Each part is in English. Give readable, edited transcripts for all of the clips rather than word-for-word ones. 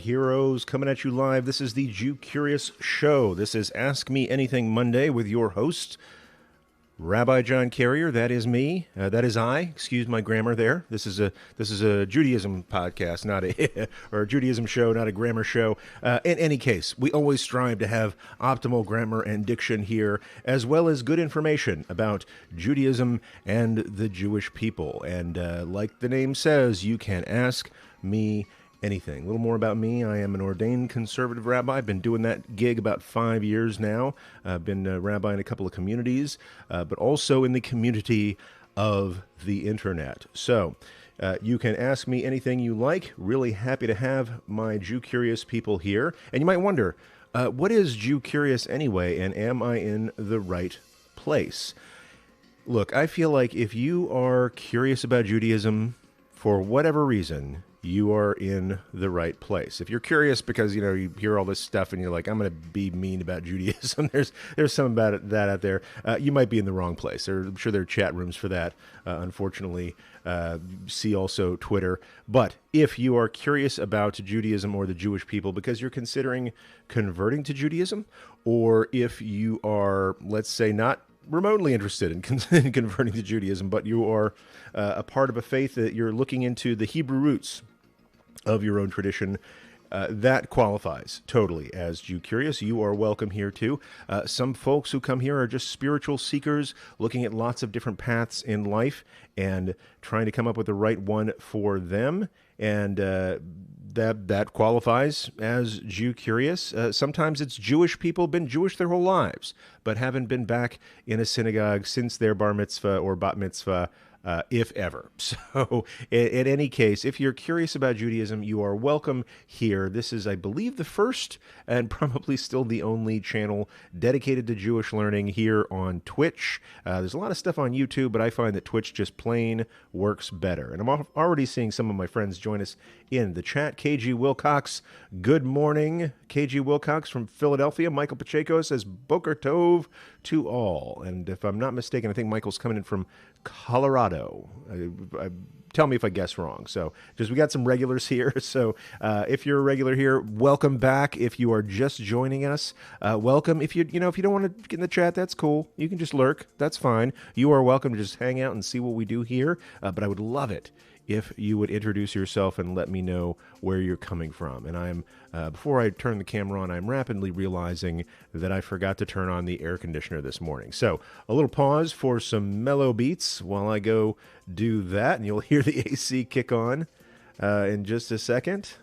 heroes, coming at you live. This is the Jew Curious Show. This is Ask Me Anything Monday with your host, Rabbi John Carrier. That is me. That is I. Excuse my grammar there. This is a Judaism podcast, not a or a Judaism show, not a grammar show. In any case, we always strive to have optimal grammar and diction here, as well as good information about Judaism and the Jewish people. And like the name says, you can ask me anything. A little more about me. I am an ordained conservative rabbi. I've been doing that gig about 5 years now. I've been a rabbi in a couple of communities, but also in the community of the internet. So you can ask me anything you like. Really happy to have my Jew Curious people here. And you might wonder, what is Jew Curious anyway, and am I in the right place? Look, I feel like if you are curious about Judaism for whatever reason, you are in the right place. If you're curious because, you hear all this stuff and you're like, I'm going to be mean about Judaism, there's some about that out there, you might be in the wrong place. I'm sure there are chat rooms for that, unfortunately. See also Twitter. But if you are curious about Judaism or the Jewish people because you're considering converting to Judaism, or if you are, let's say, not remotely interested in converting to Judaism, but you are a part of a faith that you're looking into the Hebrew roots of your own tradition, that qualifies totally as Jew Curious. You are welcome here too. Some folks who come here are just spiritual seekers looking at lots of different paths in life and trying to come up with the right one for them. And that qualifies as Jew Curious. Sometimes it's Jewish people, been Jewish their whole lives, but haven't been back in a synagogue since their bar mitzvah or bat mitzvah, if ever. So in any case, if you're curious about Judaism, you are welcome here. This is, I believe, the first and probably still the only channel dedicated to Jewish learning here on Twitch. There's a lot of stuff on YouTube, but I find that Twitch just plain works better. And I'm already seeing some of my friends join us in the chat. KG Wilcox, good morning. KG Wilcox from Philadelphia. Michael Pacheco says, Boker Tov to all. And if I'm not mistaken, I think Michael's coming in from Colorado. Tell me if I guess wrong. So just we got some regulars here. So if you're a regular here, welcome back. If you are just joining us, welcome. If you don't want to get in the chat, that's cool. You can just lurk. That's fine. You are welcome to just hang out and see what we do here. But I would love it if you would introduce yourself and let me know where you're coming from. And I'm before I turn the camera on, I'm rapidly realizing that I forgot to turn on the air conditioner this morning. So a little pause for some mellow beats while I go do that, and you'll hear the AC kick on in just a second.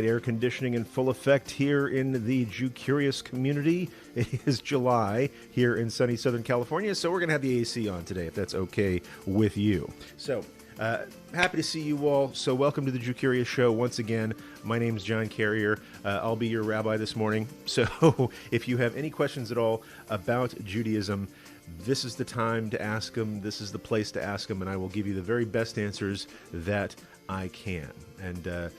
Air conditioning in full effect here in the Jew Curious community. It is July here in sunny Southern California, so we're going to have the AC on today, if that's okay with you. So, happy to see you all. So welcome to the Jew Curious Show once again. My name is John Carrier. I'll be your rabbi this morning. So if you have any questions at all about Judaism, this is the time to ask them. This is the place to ask them, and I will give you the very best answers that I can. And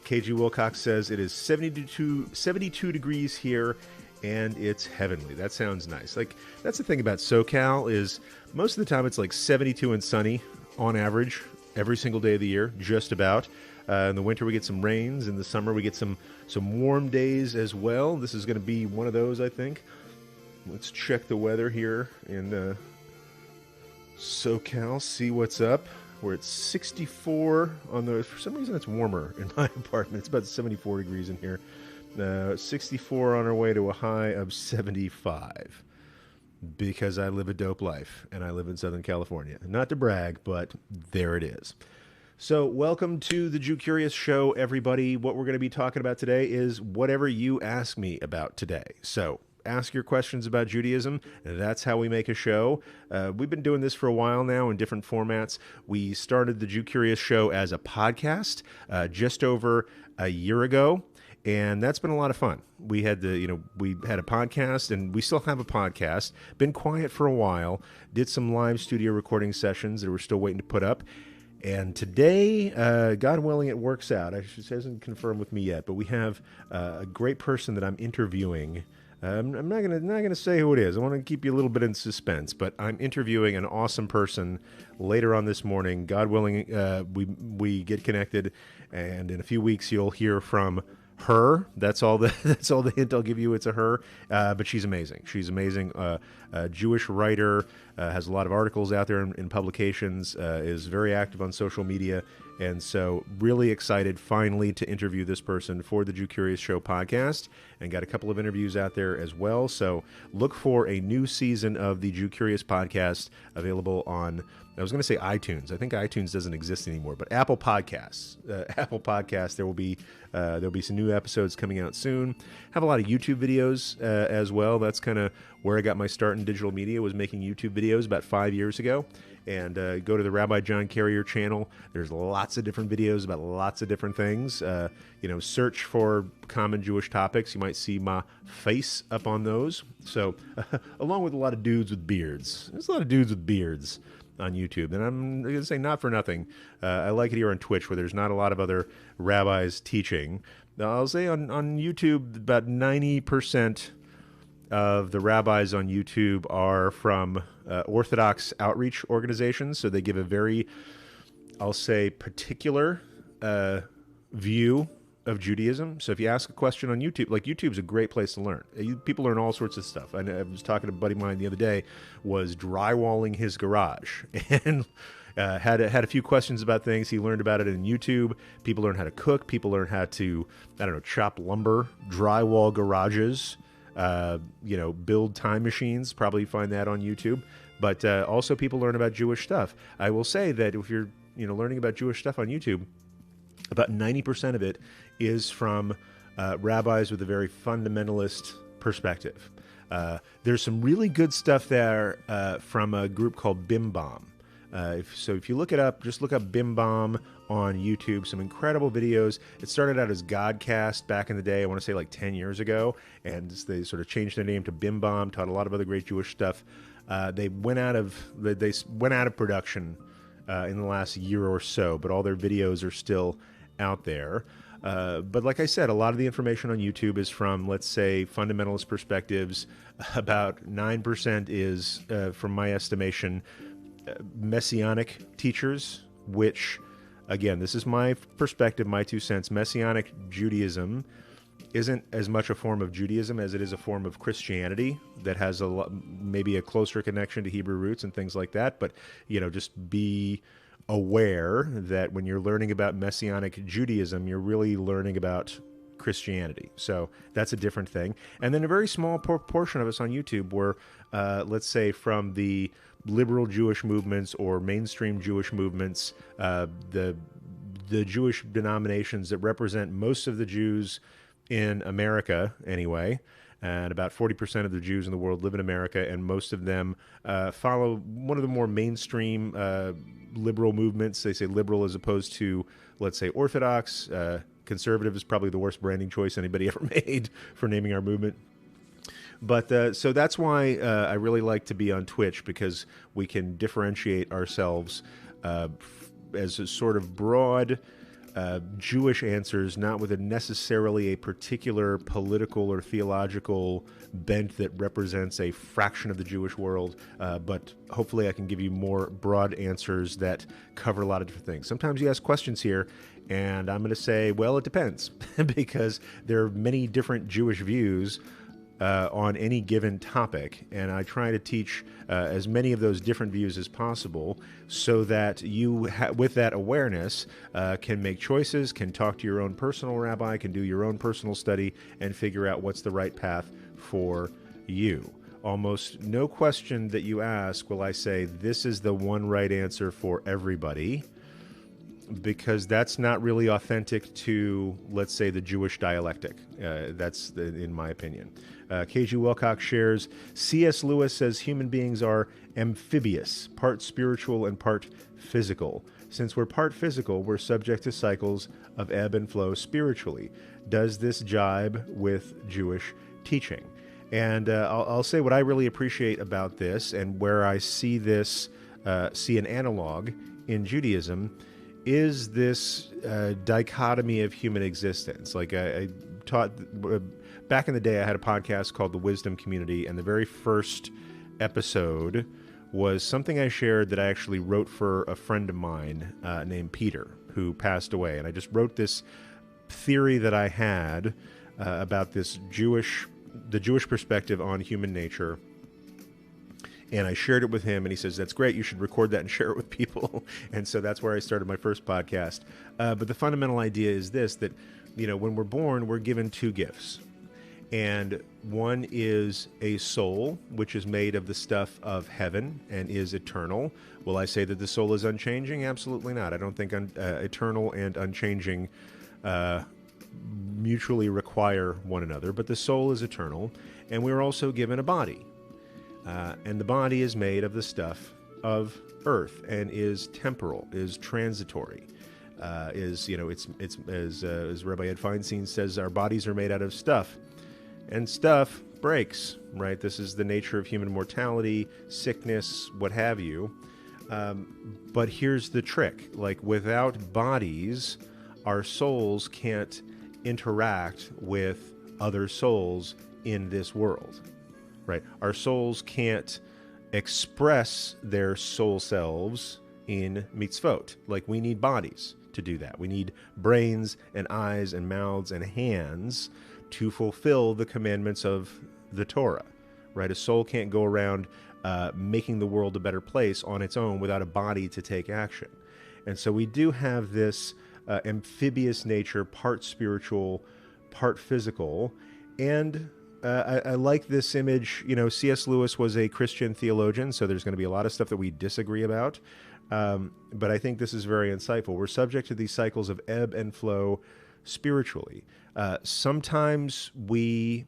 KG Wilcox says it is 72 degrees here, and it's heavenly. That sounds nice. Like, that's the thing about SoCal is most of the time it's like 72 and sunny on average every single day of the year, just about. In the winter we get some rains. In the summer we get some warm days as well. This is going to be one of those, I think. Let's check the weather here in SoCal, see what's up. We're at 64 on the, for some reason it's warmer in my apartment. It's about 74 degrees in here. 64 on our way to a high of 75 because I live a dope life and I live in Southern California. Not to brag, but there it is. So welcome to the Jew Curious Show, everybody. What we're going to be talking about today is whatever you ask me about today. So ask your questions about Judaism. That's how we make a show. We've been doing this for a while now in different formats. We started the Jew Curious Show as a podcast just over a year ago. And that's been a lot of fun. We had we had a podcast, and we still have a podcast. Been quiet for a while. Did some live studio recording sessions that we're still waiting to put up. And today, God willing, it works out. It hasn't confirmed with me yet, but we have a great person that I'm interviewing. I'm not gonna say who it is. I want to keep you a little bit in suspense, but I'm interviewing an awesome person later on this morning. God willing, we get connected, and in a few weeks you'll hear from her. That's all the hint I'll give you. It's a her, but she's amazing. She's amazing. A Jewish writer, has a lot of articles out there in publications, is very active on social media, and so really excited finally to interview this person for the Jew Curious Show podcast, and got a couple of interviews out there as well. So look for a new season of the Jew Curious podcast available on, I was going to say iTunes. I think iTunes doesn't exist anymore, but Apple Podcasts. Apple Podcasts. There'll be some new episodes coming out soon. Have a lot of YouTube videos as well. That's kind of where I got my start in digital media, was making YouTube videos about 5 years ago. And go to the Rabbi John Carrier channel. There's lots of different videos about lots of different things. Search for common Jewish topics. You might see my face up on those. So, along with a lot of dudes with beards. There's a lot of dudes with beards on YouTube. And I'm going to say, not for nothing, I like it here on Twitch, where there's not a lot of other rabbis teaching. I'll say on YouTube, about 90% of the rabbis on YouTube are from Orthodox outreach organizations. So they give a very, I'll say, particular view of Judaism. So if you ask a question on YouTube, like, YouTube's a great place to learn. People learn all sorts of stuff. I was talking to a buddy of mine the other day, was drywalling his garage, and had a few questions about things. He learned about it in YouTube. People learn how to cook. People learn how to, chop lumber, drywall garages, build time machines. Probably find that on YouTube. But also people learn about Jewish stuff. I will say that if you're, learning about Jewish stuff on YouTube, about 90% of it is from rabbis with a very fundamentalist perspective. There's some really good stuff there from a group called Bim Bam. If you look it up, just look up Bim Bam on YouTube. Some incredible videos. It started out as Godcast back in the day, I want to say like 10 years ago, and they sort of changed their name to Bim Bam, taught a lot of other great Jewish stuff. They went out of production in the last year or so, but all their videos are still out there. But like I said, a lot of the information on YouTube is from, let's say, fundamentalist perspectives. About 9% is, from my estimation, Messianic teachers, which, again, this is my perspective, my 2 cents. Messianic Judaism isn't as much a form of Judaism as it is a form of Christianity that has maybe a closer connection to Hebrew roots and things like that. But, just be aware that when you're learning about Messianic Judaism, you're really learning about Christianity. So that's a different thing. And then a very small portion of us on YouTube were, let's say, from the liberal Jewish movements or mainstream Jewish movements, the Jewish denominations that represent most of the Jews in America anyway. And about 40% of the Jews in the world live in America, and most of them follow one of the more mainstream liberal movements. They say liberal as opposed to, let's say, Orthodox. Conservative is probably the worst branding choice anybody ever made for naming our movement. But so that's why I really like to be on Twitch, because we can differentiate ourselves as a sort of broad Jewish answers, not with necessarily a particular political or theological bent that represents a fraction of the Jewish world, but hopefully I can give you more broad answers that cover a lot of different things. Sometimes you ask questions here, and I'm going to say, well, it depends, because there are many different Jewish views on any given topic, and I try to teach as many of those different views as possible, so that you, with that awareness, can make choices, can talk to your own personal rabbi, can do your own personal study, and figure out what's the right path for you. Almost no question that you ask will I say, this is the one right answer for everybody. because that's not really authentic to, let's say, the Jewish dialectic. In my opinion. KG Wilcox shares, C.S. Lewis says human beings are amphibious, part spiritual and part physical. Since we're part physical, we're subject to cycles of ebb and flow spiritually. Does this jibe with Jewish teaching? And I'll say what I really appreciate about this, and where I see this, see an analog in Judaism, is this dichotomy of human existence. Like I taught back in the day, I had a podcast called The Wisdom Community, and the very first episode was something I shared that I actually wrote for a friend of mine named Peter, who passed away. And I just wrote this theory that I had about the Jewish perspective on human nature. And I shared it with him, and he says, that's great, you should record that and share it with people. And so that's where I started my first podcast. But the fundamental idea is this, that, when we're born, we're given two gifts. And one is a soul, which is made of the stuff of heaven and is eternal. Will I say that the soul is unchanging? Absolutely not. I don't think eternal and unchanging mutually require one another, but the soul is eternal. And we're also given a body. And the body is made of the stuff of earth and is temporal, is transitory. As Rabbi Ed Feinstein says, our bodies are made out of stuff. And stuff breaks, right? This is the nature of human mortality, sickness, what have you. But here's the trick. Like, without bodies, our souls can't interact with other souls in this world, right? Our souls can't express their soul selves in mitzvot. Like, we need bodies to do that. We need brains and eyes and mouths and hands to fulfill the commandments of the Torah, right? A soul can't go around making the world a better place on its own without a body to take action. And so we do have this amphibious nature, part spiritual, part physical. And I like this image. C.S. Lewis was a Christian theologian, so there's going to be a lot of stuff that we disagree about. But I think this is very insightful. We're subject to these cycles of ebb and flow spiritually. Sometimes we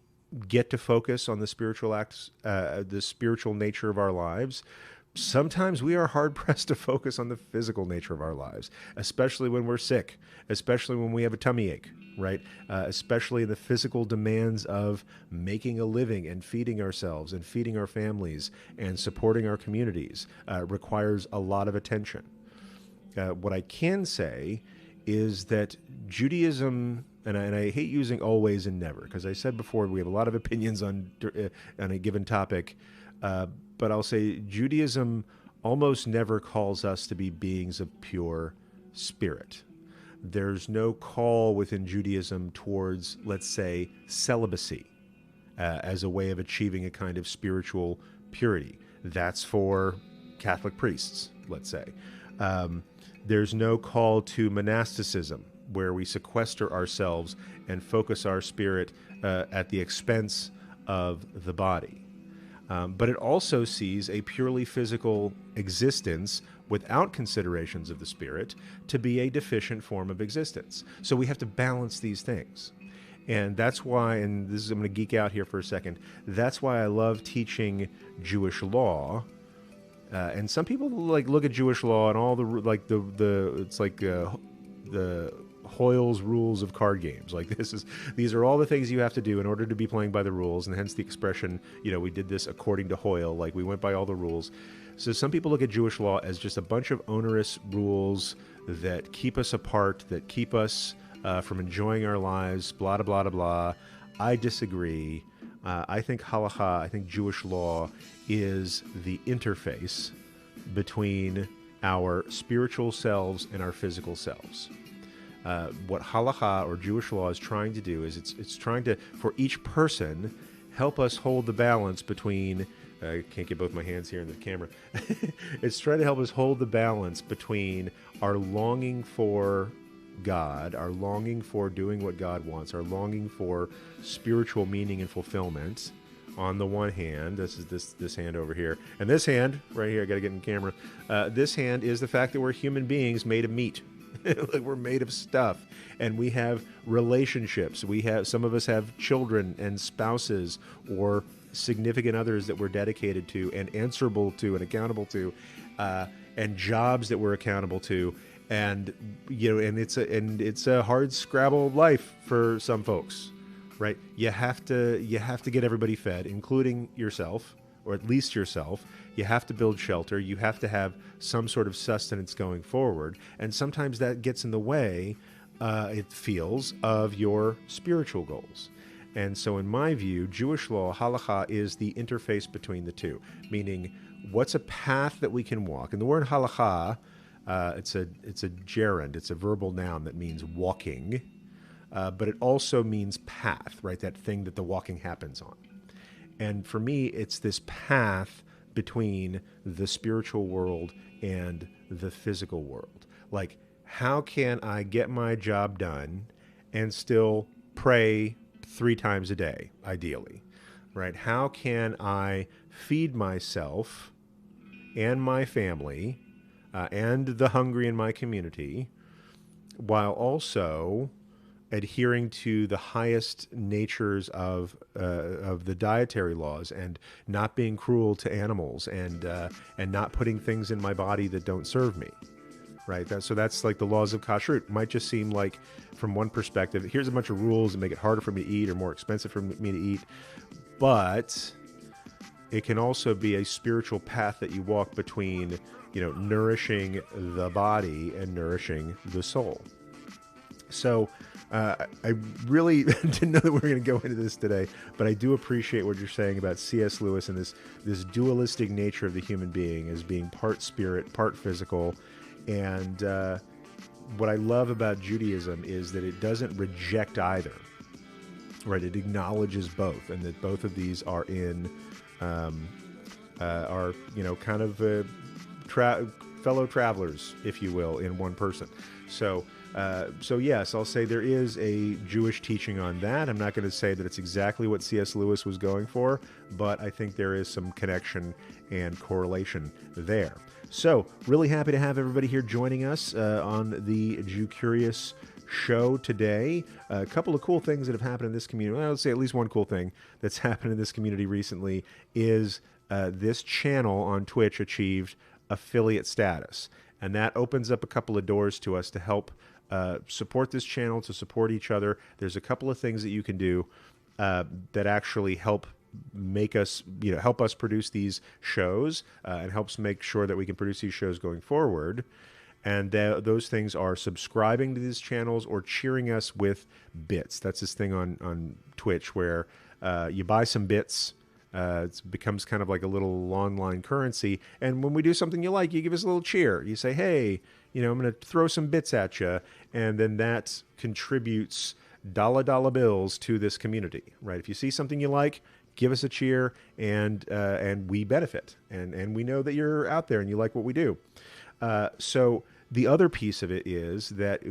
get to focus on the spiritual acts, the spiritual nature of our lives. Sometimes we are hard-pressed to focus on the physical nature of our lives, especially when we're sick, especially when we have a tummy ache, right? Especially the physical demands of making a living and feeding ourselves and feeding our families and supporting our communities requires a lot of attention. What I can say is that Judaism, and I hate using always and never, because I said before we have a lot of opinions on a given topic, but I'll say Judaism almost never calls us to be beings of pure spirit. There's no call within Judaism towards, let's say, celibacy as a way of achieving a kind of spiritual purity. That's for Catholic priests, let's say. There's no call to monasticism, where we sequester ourselves and focus our spirit at the expense of the body. But it also sees a purely physical existence without considerations of the spirit to be a deficient form of existence. So we have to balance these things. And that's why, and this is, I'm going to geek out here for a second, that's why I love teaching Jewish law. And some people look at Jewish law and all the Hoyle's rules of card games. These are all the things you have to do in order to be playing by the rules, and hence the expression, we did this according to Hoyle, like we went by all the rules. So some people look at Jewish law as just a bunch of onerous rules that keep us apart, that keep us from enjoying our lives, blah, blah, blah, blah. I disagree. I think halakha, I think Jewish law is the interface between our spiritual selves and our physical selves. What halakha or Jewish law is trying to do is it's trying to, for each person, help us hold the balance between, I can't get both my hands here in the camera, it's trying to help us hold the balance between our longing for God, our longing for doing what God wants, our longing for spiritual meaning and fulfillment on the one hand. This is this hand over here. And this hand right here, I got to get in camera. This hand is the fact that we're human beings made of meat. Like we're made of stuff, and we have relationships. Some of us have children and spouses or significant others that we're dedicated to and answerable to and accountable to, and jobs that we're accountable to. And and it's a hard scrabble life for some folks, right? You have to get everybody fed, including yourself, or at least yourself. You have to build shelter. You have to have some sort of sustenance going forward. And sometimes that gets in the way, it feels, of your spiritual goals. And so in my view, Jewish law, halakha, is the interface between the two, meaning what's a path that we can walk. And the word halakha, it's a gerund, it's a verbal noun that means walking, but it also means path, right? That thing that the walking happens on. And for me, it's this path between the spiritual world and the physical world. Like, how can I get my job done and still pray 3 times a day, ideally, right? How can I feed myself and my family and the hungry in my community while also adhering to the highest natures of the dietary laws, and not being cruel to animals, and not putting things in my body that don't serve me, right? So that's like the laws of kashrut. Might just seem like, from one perspective, here's a bunch of rules that make it harder for me to eat or more expensive for me to eat, but it can also be a spiritual path that you walk between, nourishing the body and nourishing the soul. So I really didn't know that we were going to go into this today, but I do appreciate what you're saying about C.S. Lewis and this dualistic nature of the human being as being part spirit, part physical. And what I love about Judaism is that it doesn't reject either, right? It acknowledges both, and that both of these are in kind of fellow travelers, if you will, in one person. So yes, I'll say there is a Jewish teaching on that. I'm not going to say that it's exactly what C.S. Lewis was going for, but I think there is some connection and correlation there. So really happy to have everybody here joining us on the Jew Curious show today. A couple of cool things that have happened in this community. Well, I would say at least one cool thing that's happened in this community recently is this channel on Twitch achieved affiliate status. And that opens up a couple of doors to us to help support this channel, to support each other. There's a couple of things that you can do that actually help make us, help us produce these shows, and helps make sure that we can produce these shows going forward. And those things are subscribing to these channels or cheering us with bits. That's this thing on Twitch where you buy some bits. It becomes kind of like a little online currency. And when we do something you like, you give us a little cheer. You say, hey, I'm going to throw some bits at you. And then that contributes dollar bills to this community, right? If you see something you like, give us a cheer, and we benefit. And we know that you're out there and you like what we do. So the other piece of it is that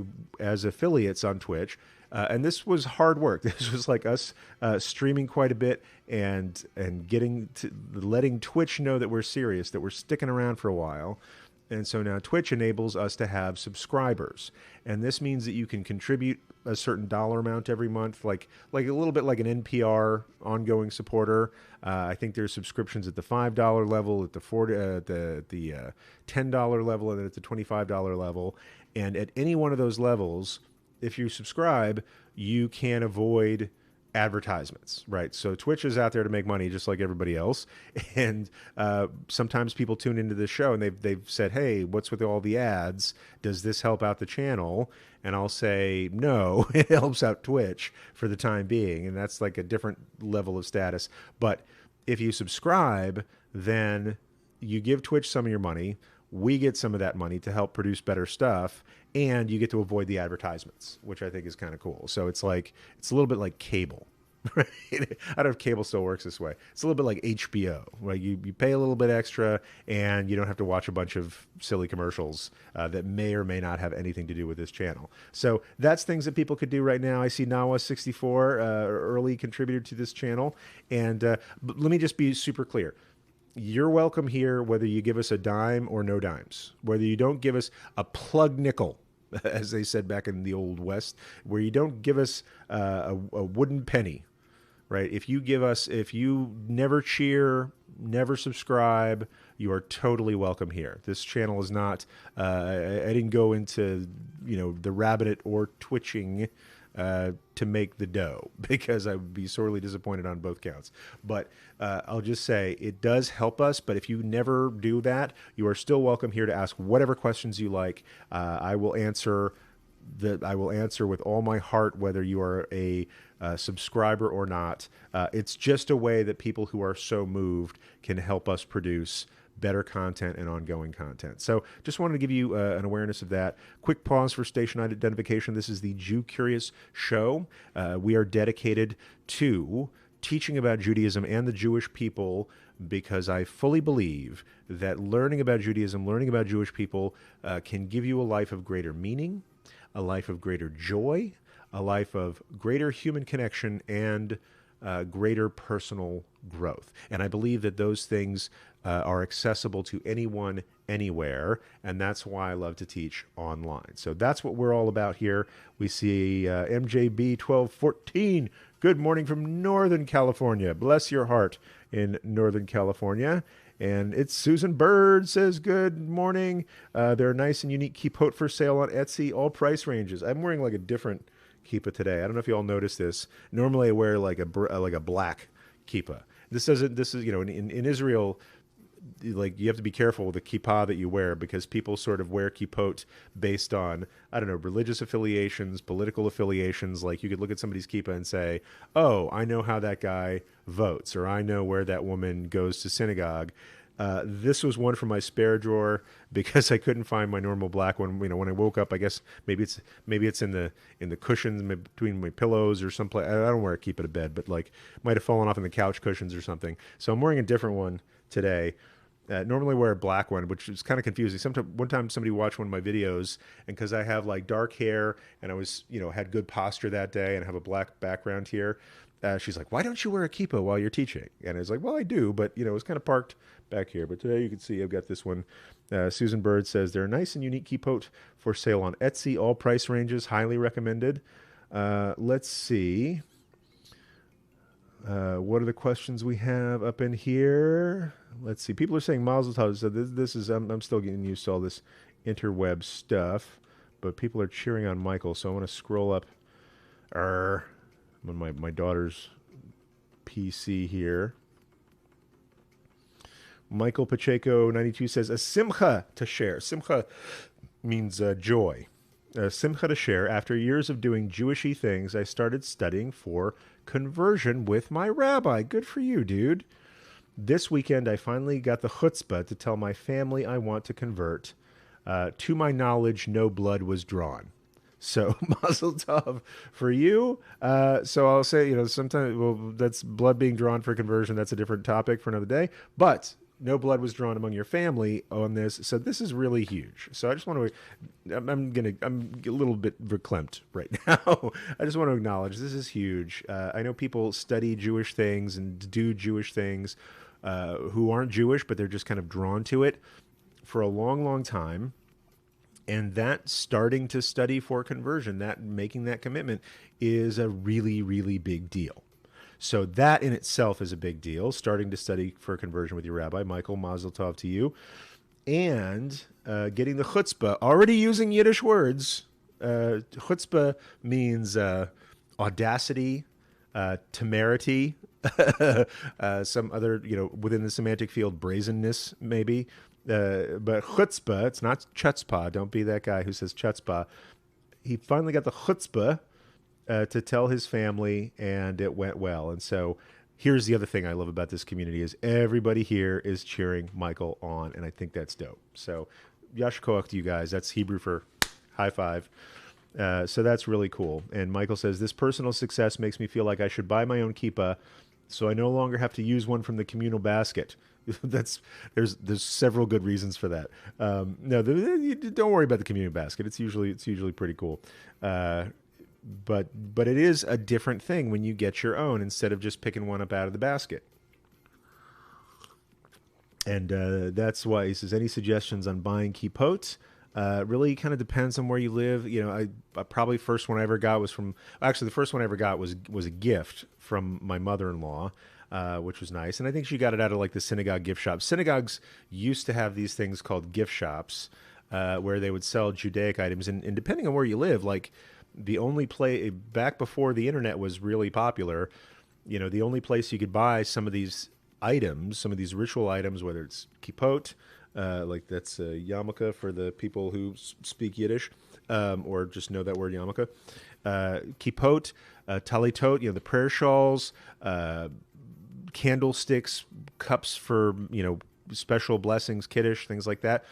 as affiliates on Twitch, and this was hard work. This was like us streaming quite a bit and letting Twitch know that we're serious, that we're sticking around for a while. And so now Twitch enables us to have subscribers. And this means that you can contribute a certain dollar amount every month, like a little bit like an NPR ongoing supporter. I think there's subscriptions at the $5 level, at the $10 level, and then at the $25 level. And at any one of those levels, if you subscribe, you can avoid advertisements, right? So Twitch is out there to make money just like everybody else. And sometimes people tune into this show and they've said, hey, what's with all the ads? Does this help out the channel? And I'll say, no, it helps out Twitch for the time being. And that's like a different level of status. But if you subscribe, then you give Twitch some of your money. We get some of that money to help produce better stuff, and you get to avoid the advertisements, which I think is kind of cool. So it's a little bit like cable, right? I don't know if cable still works this way. It's a little bit like HBO, right? You pay a little bit extra, and you don't have to watch a bunch of silly commercials that may or may not have anything to do with this channel. So that's things that people could do right now. I see Nawa64, early contributor to this channel, and but let me just be super clear. You're welcome here whether you give us a dime or no dimes, whether you don't give us a plug nickel. as they said back in the old West, where you don't give us a wooden penny, right? If you never cheer, never subscribe, you are totally welcome here. This channel is not, I didn't go into, the rabbit or twitching to make the dough, because I would be sorely disappointed on both counts. But I'll just say it does help us. But if you never do that, you are still welcome here to ask whatever questions you like. I will answer with all my heart, whether you are a subscriber or not. It's just a way that people who are so moved can help us produce better content and ongoing content. So just wanted to give you an awareness of that. Quick pause for station identification. This is the Jew Curious Show. We are dedicated to teaching about Judaism and the Jewish people, because I fully believe that learning about Judaism, learning about Jewish people can give you a life of greater meaning, a life of greater joy, a life of greater human connection, and greater personal growth. And I believe that those things are accessible to anyone, anywhere, and that's why I love to teach online. So that's what we're all about here. We see MJB 1214. Good morning from Northern California. Bless your heart in Northern California. And it's Susan Bird says, good morning. There are nice and unique Kippot for sale on Etsy, all price ranges. I'm wearing like a different kippah today. I don't know if you all noticed this. Normally I wear like a black kippah. This is, in Israel, like, you have to be careful with the kippah that you wear, because people sort of wear kippot based on, I don't know, religious affiliations, political affiliations. Like, you could look at somebody's kippah and say, oh, I know how that guy votes, or I know where that woman goes to synagogue. This was one from my spare drawer because I couldn't find my normal black one. When I woke up, I guess maybe it's in the cushions between my pillows or someplace. I don't wear a kippah to bed, but like might have fallen off in the couch cushions or something. So I'm wearing a different one today. Normally wear a black one, which is kind of confusing. One time somebody watched one of my videos, and because I have like dark hair and I was, had good posture that day and I have a black background here, she's like, why don't you wear a kippah while you're teaching? And I was like, well, I do, but it was kind of parked back here. But today you can see I've got this one. Susan Bird says, they're nice and unique kippot for sale on Etsy, all price ranges, highly recommended. Let's see. What are the questions we have up in here? Let's see. People are saying Mazel Tov. So this is, I'm still getting used to all this interweb stuff, but people are cheering on Michael. So I want to scroll up on my daughter's PC here. Michael Pacheco 92 says, a simcha to share. Simcha means joy. Simcha to share. After years of doing Jewishy things, I started studying for conversion with my rabbi. Good for you, dude. This weekend, I finally got the chutzpah to tell my family I want to convert. To my knowledge, no blood was drawn. So, mazel tov for you. So I'll say, sometimes, well, that's blood being drawn for conversion. That's a different topic for another day. But no blood was drawn among your family on this. So this is really huge. So I just want to, I'm a little bit verklempt right now. I just want to acknowledge this is huge. I know people study Jewish things and do Jewish things who aren't Jewish, but they're just kind of drawn to it for a long, long time. And that starting to study for conversion, that making that commitment is a really, really big deal. So that in itself is a big deal, starting to study for conversion with your rabbi. Michael, mazel tov to you. And getting the chutzpah, already using Yiddish words. Chutzpah means audacity, temerity, some other, within the semantic field, brazenness, maybe. But chutzpah, it's not chutzpah. Don't be that guy who says chutzpah. He finally got the chutzpah to tell his family, and it went well. And so here's the other thing I love about this community is everybody here is cheering Michael on, and I think that's dope. So yash koach to you guys. That's Hebrew for high five. So that's really cool. And Michael says, this personal success makes me feel like I should buy my own kippah so I no longer have to use one from the communal basket. There's several good reasons for that. No, don't worry about the communal basket. It's usually pretty cool. But it is a different thing when you get your own instead of just picking one up out of the basket. And that's why he says, any suggestions on buying kippot? Really kind of depends on where you live. I probably first one I ever got was from actually the first one I ever got was a gift from my mother-in-law, which was nice. And I think she got it out of like the synagogue gift shop. Synagogues used to have these things called gift shops, where they would sell Judaic items, and depending on where you live, like the only play back before the internet was really popular. The only place you could buy some of these items, some of these ritual items, whether it's Kippot, like that's a yarmulke for the people who speak Yiddish, or just know that word yarmulke. Kippot, talitot, the prayer shawls, candlesticks, cups for special blessings, kiddush, things like that.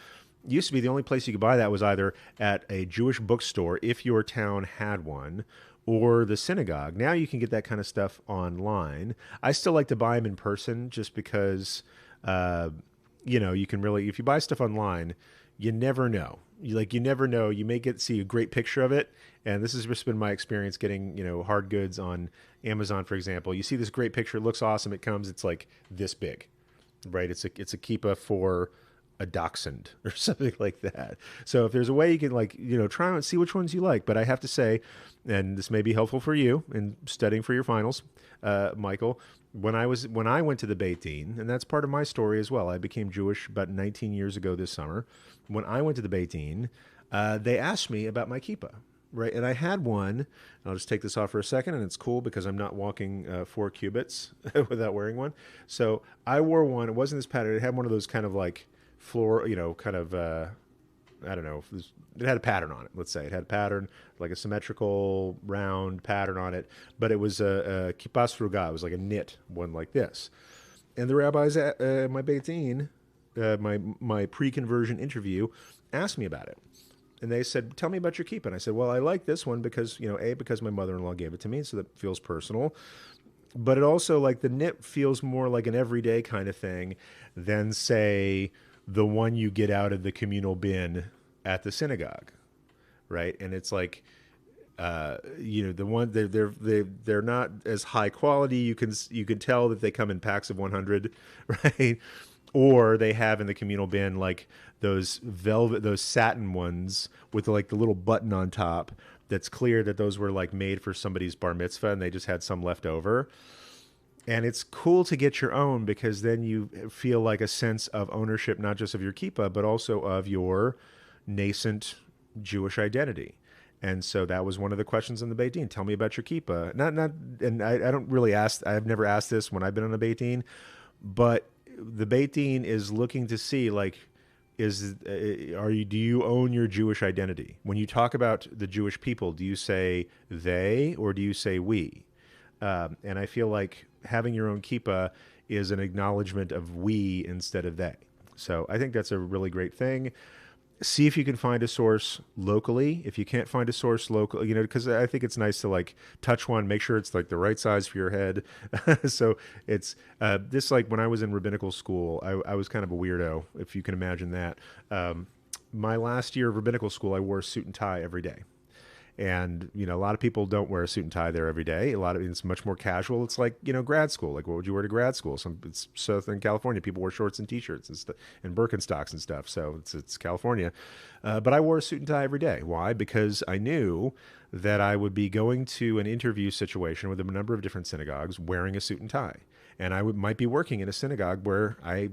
Used to be the only place you could buy that was either at a Jewish bookstore if your town had one, or the synagogue. Now you can get that kind of stuff online. I still like to buy them in person just because, you can really, if you buy stuff online, you never know. You never know. You may see a great picture of it, and this has just been my experience getting hard goods on Amazon, for example. You see this great picture, it looks awesome. It comes, it's like this big, right? It's a kippah for a dachshund or something like that. So if there's a way you can try and see which ones you like. But I have to say, and this may be helpful for you in studying for your finals, Michael, when I went to the Beit Din, and that's part of my story as well. I became Jewish about 19 years ago this summer. When I went to the Beit Din, they asked me about my kippah. Right, and I had one. I'll just take this off for a second, and it's cool because I'm not walking 4 cubits without wearing one. So I wore one. It wasn't this pattern. It had one of those kind of like floor, kind of, I don't know. It had a pattern on it. Let's say it had a pattern, like a symmetrical round pattern on it. But it was a kippah sruga. It was like a knit one like this. And the rabbis at my Beit Din, my pre-conversion interview, asked me about it. And they said, "Tell me about your kippah." And I said, "Well, I like this one because, because my mother-in-law gave it to me, so that feels personal. But it also, like, the knit feels more like an everyday kind of thing than, say, the one you get out of the communal bin at the synagogue, right?" And it's like, the one they're not as high quality. You can tell that they come in packs of 100, right? Or they have in the communal bin like those satin ones with like the little button on top. That's clear that those were like made for somebody's bar mitzvah and they just had some left over. And it's cool to get your own because then you feel like a sense of ownership, not just of your kippah, but also of your nascent Jewish identity. And so that was one of the questions in the Beit Din. Tell me about your kippah. And I don't really ask. I've never asked this when I've been on a Beit Din, but the Beit Din is looking to see like, do you own your Jewish identity? When you talk about the Jewish people, do you say they or do you say we? And I feel like having your own kippah is an acknowledgement of we instead of they. So I think that's a really great thing. See if you can find a source locally. If you can't find a source locally, because I think it's nice to like touch one, make sure it's like the right size for your head. So it's this, like when I was in rabbinical school, I was kind of a weirdo, if you can imagine that. My last year of rabbinical school, I wore a suit and tie every day. And, a lot of people don't wear a suit and tie there every day. It's much more casual. It's like, grad school. Like, what would you wear to grad school? It's Southern California. People wear shorts and T-shirts and Birkenstocks and stuff. So it's California. But I wore a suit and tie every day. Why? Because I knew that I would be going to an interview situation with a number of different synagogues wearing a suit and tie. And I might be working in a synagogue where I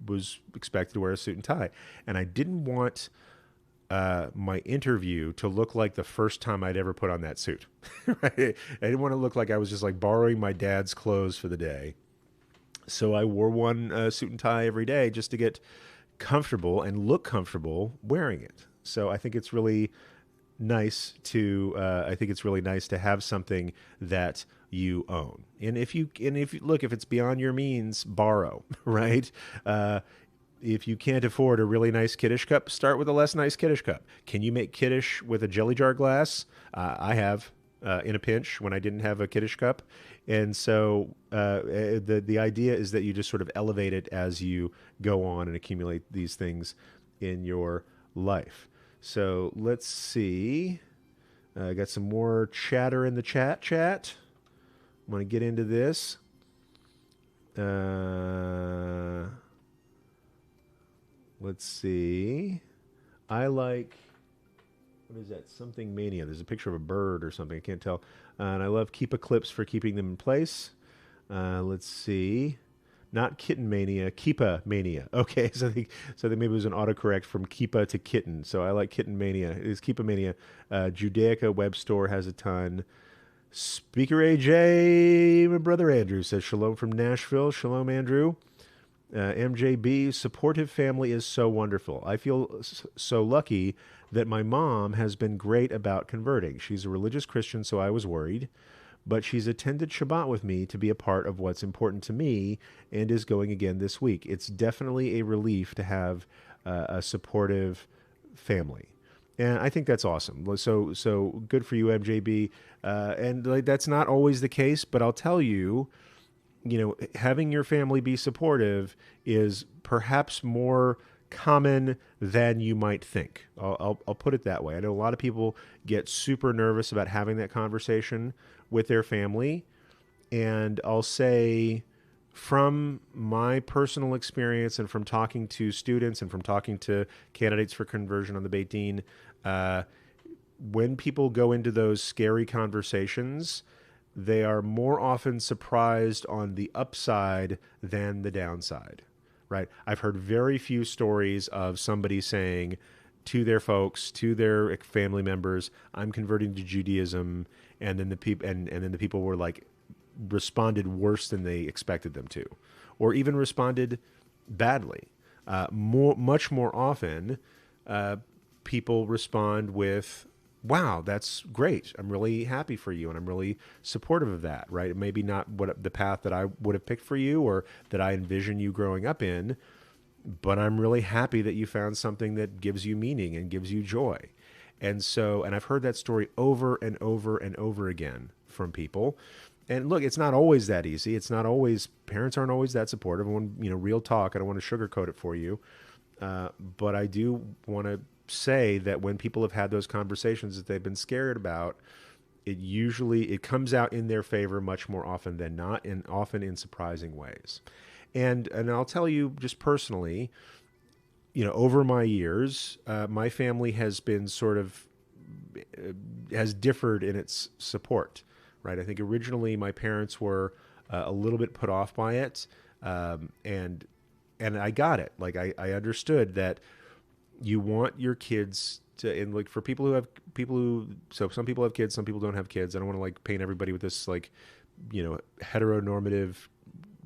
was expected to wear a suit and tie. And I didn't want my interview to look like the first time I'd ever put on that suit. Right? I didn't want to look like I was just like borrowing my dad's clothes for the day. So I wore one suit and tie every day just to get comfortable and look comfortable wearing it. So I think it's really nice to have something that you own. And if you look, if it's beyond your means, borrow, right? If you can't afford a really nice Kiddush cup, start with a less nice Kiddush cup. Can you make Kiddush with a jelly jar glass? I have in a pinch when I didn't have a Kiddush cup. And so the idea is that you just sort of elevate it as you go on and accumulate these things in your life. So let's see. I got some more chatter in the chat. I'm going to get into this. Let's see. I like, what is that? Something Mania. There's a picture of a bird or something. I can't tell. And I love Keep Eclipse for keeping them in place. Let's see. Not Kitten Mania, Keepa Mania. Okay, so maybe it was an autocorrect from Keepa to Kitten. So I like Kitten Mania. It is Keepa Mania. Judaica Web Store has a ton. Speaker AJ, my brother Andrew says shalom from Nashville. Shalom, Andrew. MJB, supportive family is so wonderful. I feel so lucky that my mom has been great about converting. She's a religious Christian, so I was worried, but she's attended Shabbat with me to be a part of what's important to me and is going again this week. It's definitely a relief to have a supportive family. And I think that's awesome. So good for you, MJB. And like that's not always the case, but I'll tell you, having your family be supportive is perhaps more common than you might think. I'll put it that way. I know a lot of people get super nervous about having that conversation with their family. And I'll say, from my personal experience and from talking to students and from talking to candidates for conversion on the Beit Din, when people go into those scary conversations, they are more often surprised on the upside than the downside, right? I've heard very few stories of somebody saying to their folks, to their family members, "I'm converting to Judaism," and then the people were like responded worse than they expected them to, or even responded badly. Much more often, people respond with, "Wow, that's great. I'm really happy for you, and I'm really supportive of that," right? Maybe not what the path that I would have picked for you or that I envision you growing up in, but I'm really happy that you found something that gives you meaning and gives you joy. And I've heard that story over and over and over again from people. And look, it's not always that easy. It's not always, parents aren't always that supportive. Real talk, I don't want to sugarcoat it for you. But I do want to say that when people have had those conversations that they've been scared about, it comes out in their favor much more often than not, and often in surprising ways. And I'll tell you just personally, over my years, my family has been has differed in its support, right? I think originally my parents were a little bit put off by it, and I got it. Like I understood that you want your kids to, and like for so some people have kids, some people don't have kids. I don't want to like paint everybody with this like, heteronormative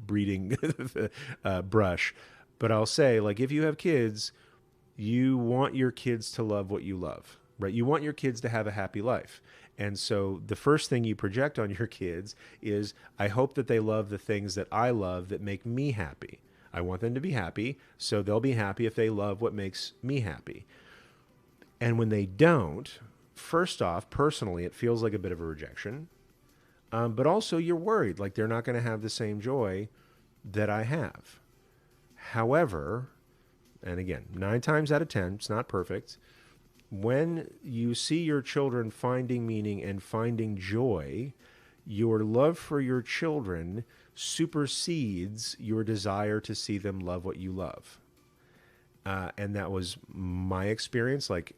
breeding brush. But I'll say, like, if you have kids, you want your kids to love what you love, right? You want your kids to have a happy life. And so the first thing you project on your kids is, I hope that they love the things that I love that make me happy. I want them to be happy, so they'll be happy if they love what makes me happy. And when they don't, first off, personally, it feels like a bit of a rejection. But also you're worried, like they're not going to have the same joy that I have. However, and again, 9 times out of 10, it's not perfect. When you see your children finding meaning and finding joy, your love for your children supersedes your desire to see them love what you love. And that was my experience. Like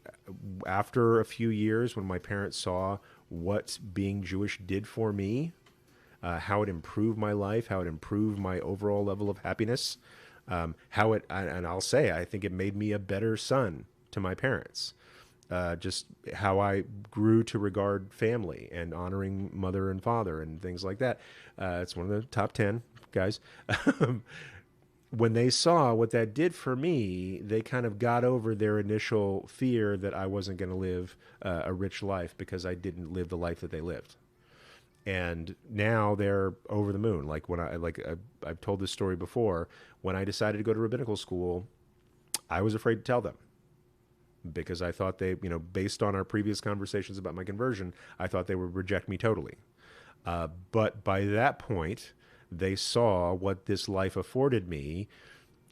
after a few years, when my parents saw what being Jewish did for me, how it improved my life, how it improved my overall level of happiness, and I'll say, I think it made me a better son to my parents. Just how I grew to regard family and honoring mother and father and things like that. It's one of the top 10, guys. When they saw what that did for me, they kind of got over their initial fear that I wasn't going to live a rich life because I didn't live the life that they lived. And now they're over the moon. Like I've told this story before. When I decided to go to rabbinical school, I was afraid to tell them, because I thought they, based on our previous conversations about my conversion, I thought they would reject me totally. But by that point, they saw what this life afforded me,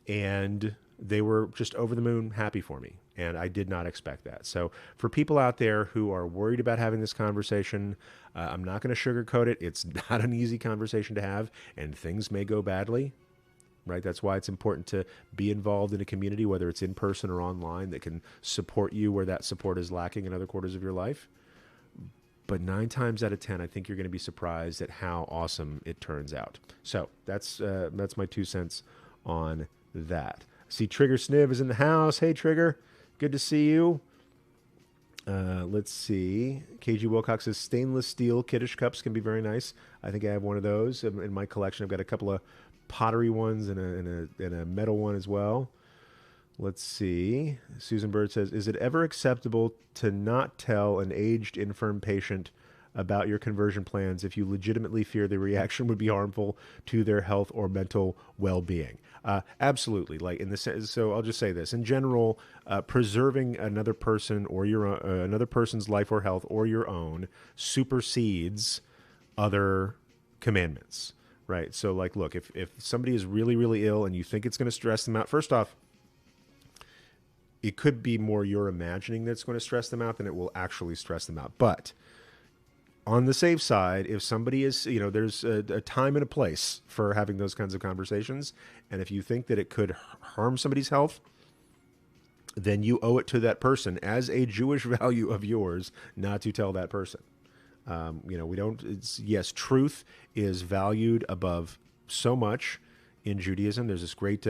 and they were just over the moon happy for me. And I did not expect that. So for people out there who are worried about having this conversation, I'm not going to sugarcoat it. It's not an easy conversation to have, and things may go badly. right? That's why it's important to be involved in a community, whether it's in person or online, that can support you where that support is lacking in other quarters of your life. But 9 times out of 10, I think you're going to be surprised at how awesome it turns out. So that's my 2 cents on that. I see Trigger Sniv is in the house. Hey, Trigger. Good to see you. Let's see. KG Wilcox says stainless steel Kiddush cups can be very nice. I think I have one of those in my collection. I've got a couple of pottery ones and a metal one as well. Let's see. Susan Bird says, is it ever acceptable to not tell an aged, infirm patient about your conversion plans if you legitimately fear the reaction would be harmful to their health or mental well-being? Absolutely. Like in the sense, so I'll just say this in general: preserving another person or another person's life or health or your own supersedes other commandments, right? So, like, look, if somebody is really, really ill and you think it's going to stress them out, first off, it could be more you're imagining that's going to stress them out than it will actually stress them out. But on the safe side, if somebody is, there's a time and a place for having those kinds of conversations. And if you think that it could harm somebody's health, then you owe it to that person as a Jewish value of yours not to tell that person. We don't, yes, truth is valued above so much in Judaism. There's this great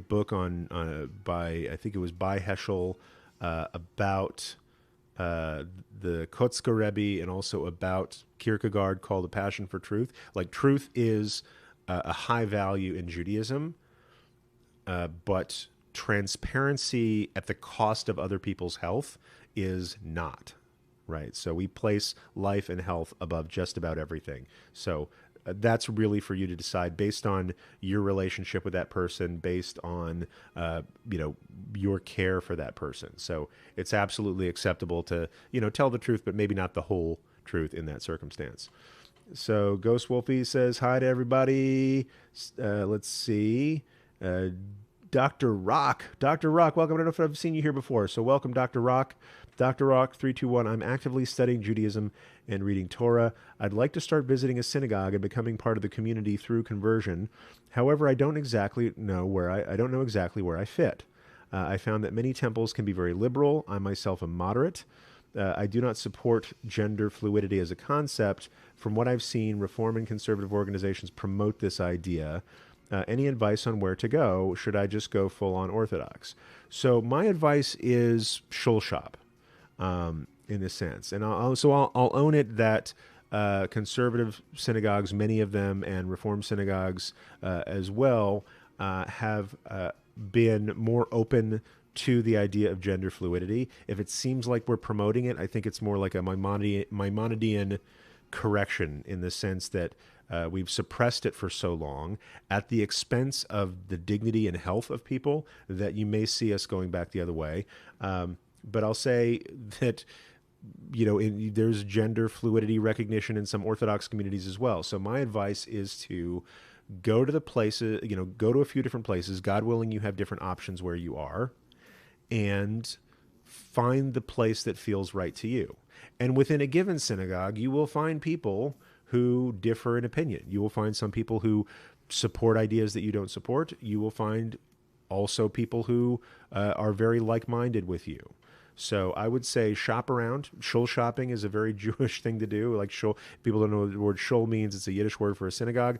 book by, I think it was by Heschel, about the Kotzker Rebbe and also about Kierkegaard, called A Passion for Truth. Like, truth is a high value in Judaism, but transparency at the cost of other people's health is not, right? So we place life and health above just about everything. So that's really for you to decide based on your relationship with that person, based on your care for that person. So it's absolutely acceptable to tell the truth, but maybe not the whole truth in that circumstance. So Ghost Wolfie says hi to everybody. Let's see. Dr. Rock, welcome. I don't know if I've seen you here before, so welcome, Dr. Rock. Dr. Rock 321, I'm actively studying Judaism and reading Torah. I'd like to start visiting a synagogue and becoming part of the community through conversion. However, I don't exactly know where I fit. I found that many temples can be very liberal. I myself am moderate. I do not support gender fluidity as a concept. From what I've seen, Reform and conservative organizations promote this idea. Any advice on where to go? Should I just go full on Orthodox? So my advice is shul shop. In this sense. And I'll own it that conservative synagogues, many of them, and Reform synagogues as well, have been more open to the idea of gender fluidity. If it seems like we're promoting it, I think it's more like a Maimonidean correction, in the sense that we've suppressed it for so long at the expense of the dignity and health of people that you may see us going back the other way. But I'll say that, there's gender fluidity recognition in some Orthodox communities as well. So my advice is to go to the places, go to a few different places. God willing, you have different options where you are, and find the place that feels right to you. And within a given synagogue, you will find people who differ in opinion. You will find some people who support ideas that you don't support. You will find also people who are very like-minded with you. So I would say shop around. Shul shopping is a very Jewish thing to do. Like shul, people don't know what the word shul means. It's a Yiddish word for a synagogue,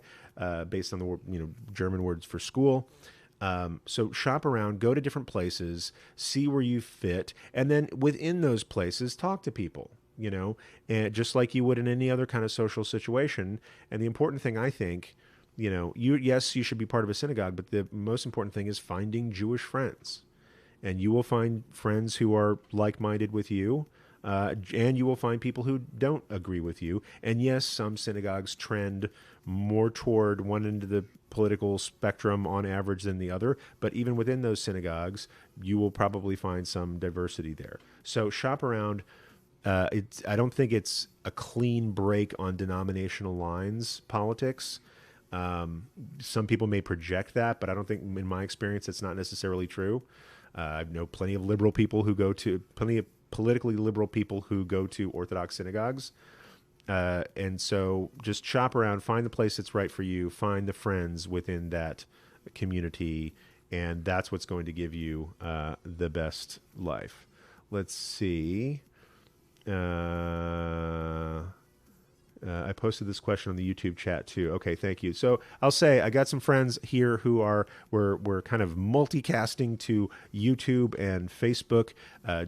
based on the word, German words for school. So shop around, go to different places, see where you fit, and then within those places, talk to people. And just like you would in any other kind of social situation. And the important thing, I think, you should be part of a synagogue, but the most important thing is finding Jewish friends. And you will find friends who are like-minded with you, and you will find people who don't agree with you. And yes, some synagogues trend more toward one end of the political spectrum on average than the other, but even within those synagogues, you will probably find some diversity there. So shop around. I don't think it's a clean break on denominational lines politics. Some people may project that, but I don't think, in my experience, it's not necessarily true. I know plenty of politically liberal people who go to Orthodox synagogues. And so just shop around, find the place that's right for you, find the friends within that community, and that's what's going to give you the best life. Let's see. I posted this question on the YouTube chat too. Okay, thank you. So I'll say I got some friends here who we're kind of multicasting to YouTube and Facebook,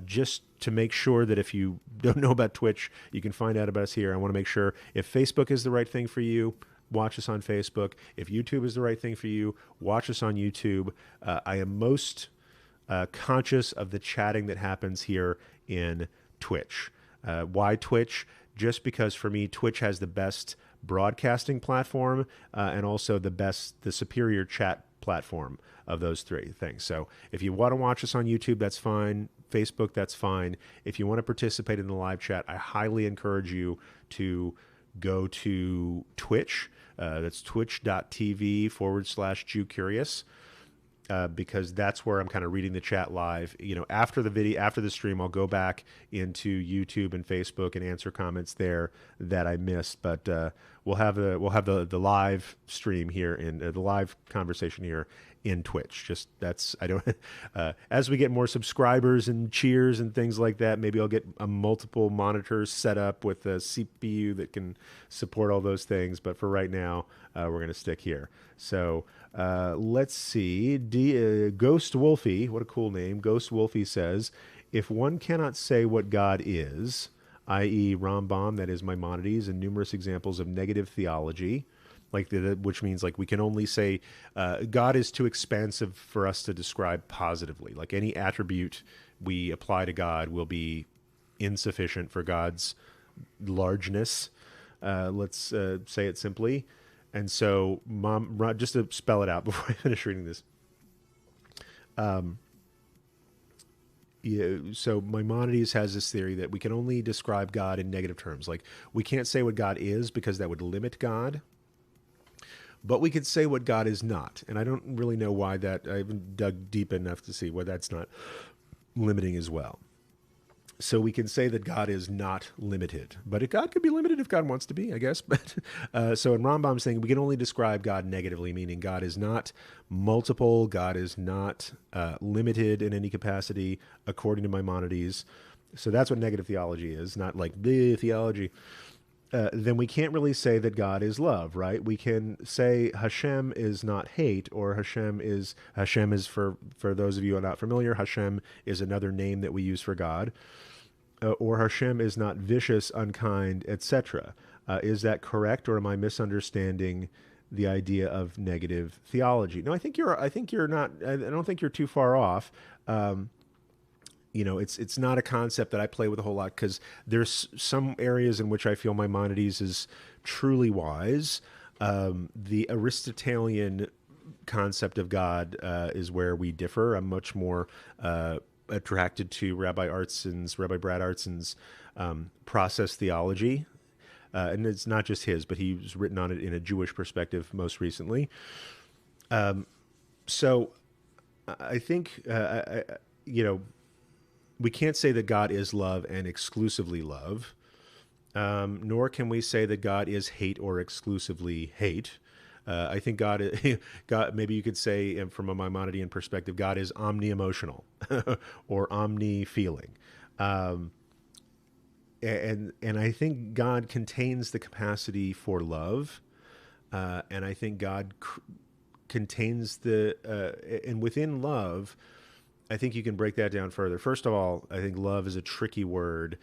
just to make sure that if you don't know about Twitch, you can find out about us here. I want to make sure if Facebook is the right thing for you, watch us on Facebook. If YouTube is the right thing for you, watch us on YouTube. I am most conscious of the chatting that happens here in Twitch. Why Twitch? Just because for me, Twitch has the best broadcasting platform and also the superior chat platform of those three things. So if you want to watch us on YouTube, that's fine. Facebook, that's fine. If you want to participate in the live chat, I highly encourage you to go to Twitch. That's twitch.tv/JewCurious. Because that's where I'm kind of reading the chat live. After the stream, I'll go back into YouTube and Facebook and answer comments there that I missed. But we'll have the live stream here in the live conversation here in Twitch. As we get more subscribers and cheers and things like that, maybe I'll get multiple monitors set up with a CPU that can support all those things. But for right now, we're going to stick here. So let's see. Ghost Wolfie, what a cool name. Ghost Wolfie says, if one cannot say what God is, i.e. Rambam, that is Maimonides, and numerous examples of negative theology, which means we can only say God is too expansive for us to describe positively. Like any attribute we apply to God will be insufficient for God's largeness. Let's say it simply. And so, just to spell it out before I finish reading this. So Maimonides has this theory that we can only describe God in negative terms. Like, we can't say what God is because that would limit God. But we could say what God is not. And I don't really know why that. I haven't dug deep enough to see why that's not limiting as well. So we can say that God is not limited, but God could be limited if God wants to be, I guess. But so in Rambam's thing, we can only describe God negatively, meaning God is not multiple, God is not limited in any capacity, according to Maimonides. So that's what negative theology is, not like the theology. Then we can't really say that God is love, right? We can say Hashem is not hate, or Hashem is for those of you who are not familiar, Hashem is another name that we use for God. Or Hashem is not vicious, unkind, etc. Is that correct, or am I misunderstanding the idea of negative theology? No, I think you're not. I don't think you're too far off. It's not a concept that I play with a whole lot, because there's some areas in which I feel Maimonides is truly wise. The Aristotelian concept of God is where we differ. I'm much more attracted to Rabbi Brad Artson's process theology. And it's not just his, but he's written on it in a Jewish perspective most recently. So I think, we can't say that God is love and exclusively love, nor can we say that God is hate or exclusively hate. I think God, maybe you could say from a Maimonidean perspective, God is omni-emotional or omni-feeling. And I think God contains the capacity for love. And I think God contains and within love, I think you can break that down further. First of all, I think love is a tricky word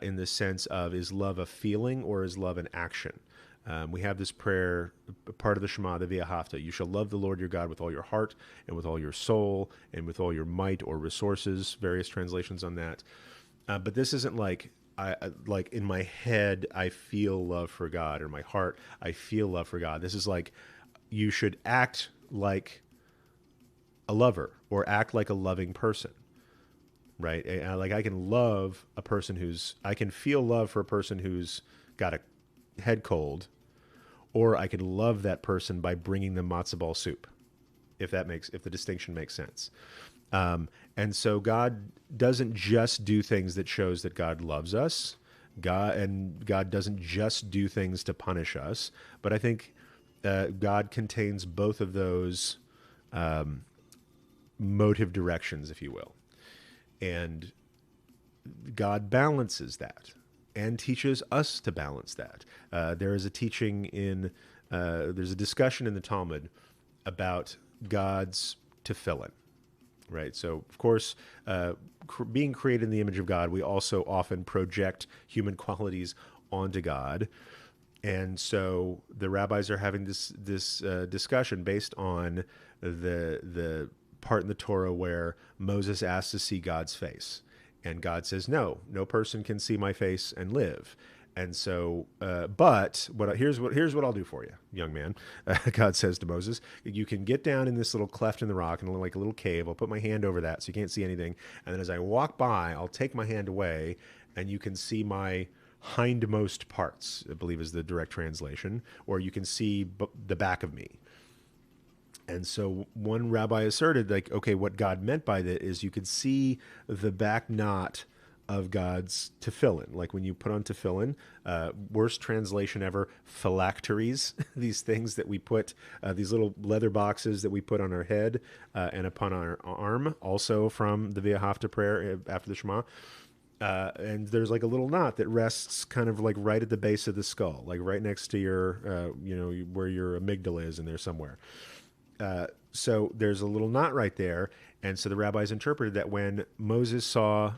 in the sense of, is love a feeling or is love an action? We have this prayer, part of the Shema, the V'ahavta. You shall love the Lord your God with all your heart and with all your soul and with all your might or resources, various translations on that. But this isn't like in my head, I feel love for God, or my heart, I feel love for God. This is like, you should act like a lover or act like a loving person, right? Like, I can love a person I can feel love for a person who's got a head cold, or I can love that person by bringing them matzo ball soup, if the distinction makes sense. And so God doesn't just do things that shows that God loves us. God doesn't just do things to punish us, but I think God contains both of those motive directions, if you will. And God balances that and teaches us to balance that. There is a teaching there's a discussion in the Talmud about God's tefillin, right? So, of course, being created in the image of God, we also often project human qualities onto God. And so the rabbis are having this discussion based on the part in the Torah where Moses asks to see God's face. And God says, no person can see my face and live. And so, but here's what I'll do for you, young man. God says to Moses, you can get down in this little cleft in the rock and like a little cave. I'll put my hand over that so you can't see anything. And then as I walk by, I'll take my hand away and you can see my hindmost parts, I believe is the direct translation, or you can see the back of me. And so one rabbi asserted, like, okay, what God meant by that is you could see the back knot of God's tefillin. Like when you put on tefillin, worst translation ever, phylacteries, these things that we put, these little leather boxes that we put on our head and upon our arm, also from the Via Hafta prayer after the Shema. And there's like a little knot that rests kind of like right at the base of the skull, like right next to your, where your amygdala is in there somewhere. So there's a little knot right there. And so the rabbis interpreted that when Moses saw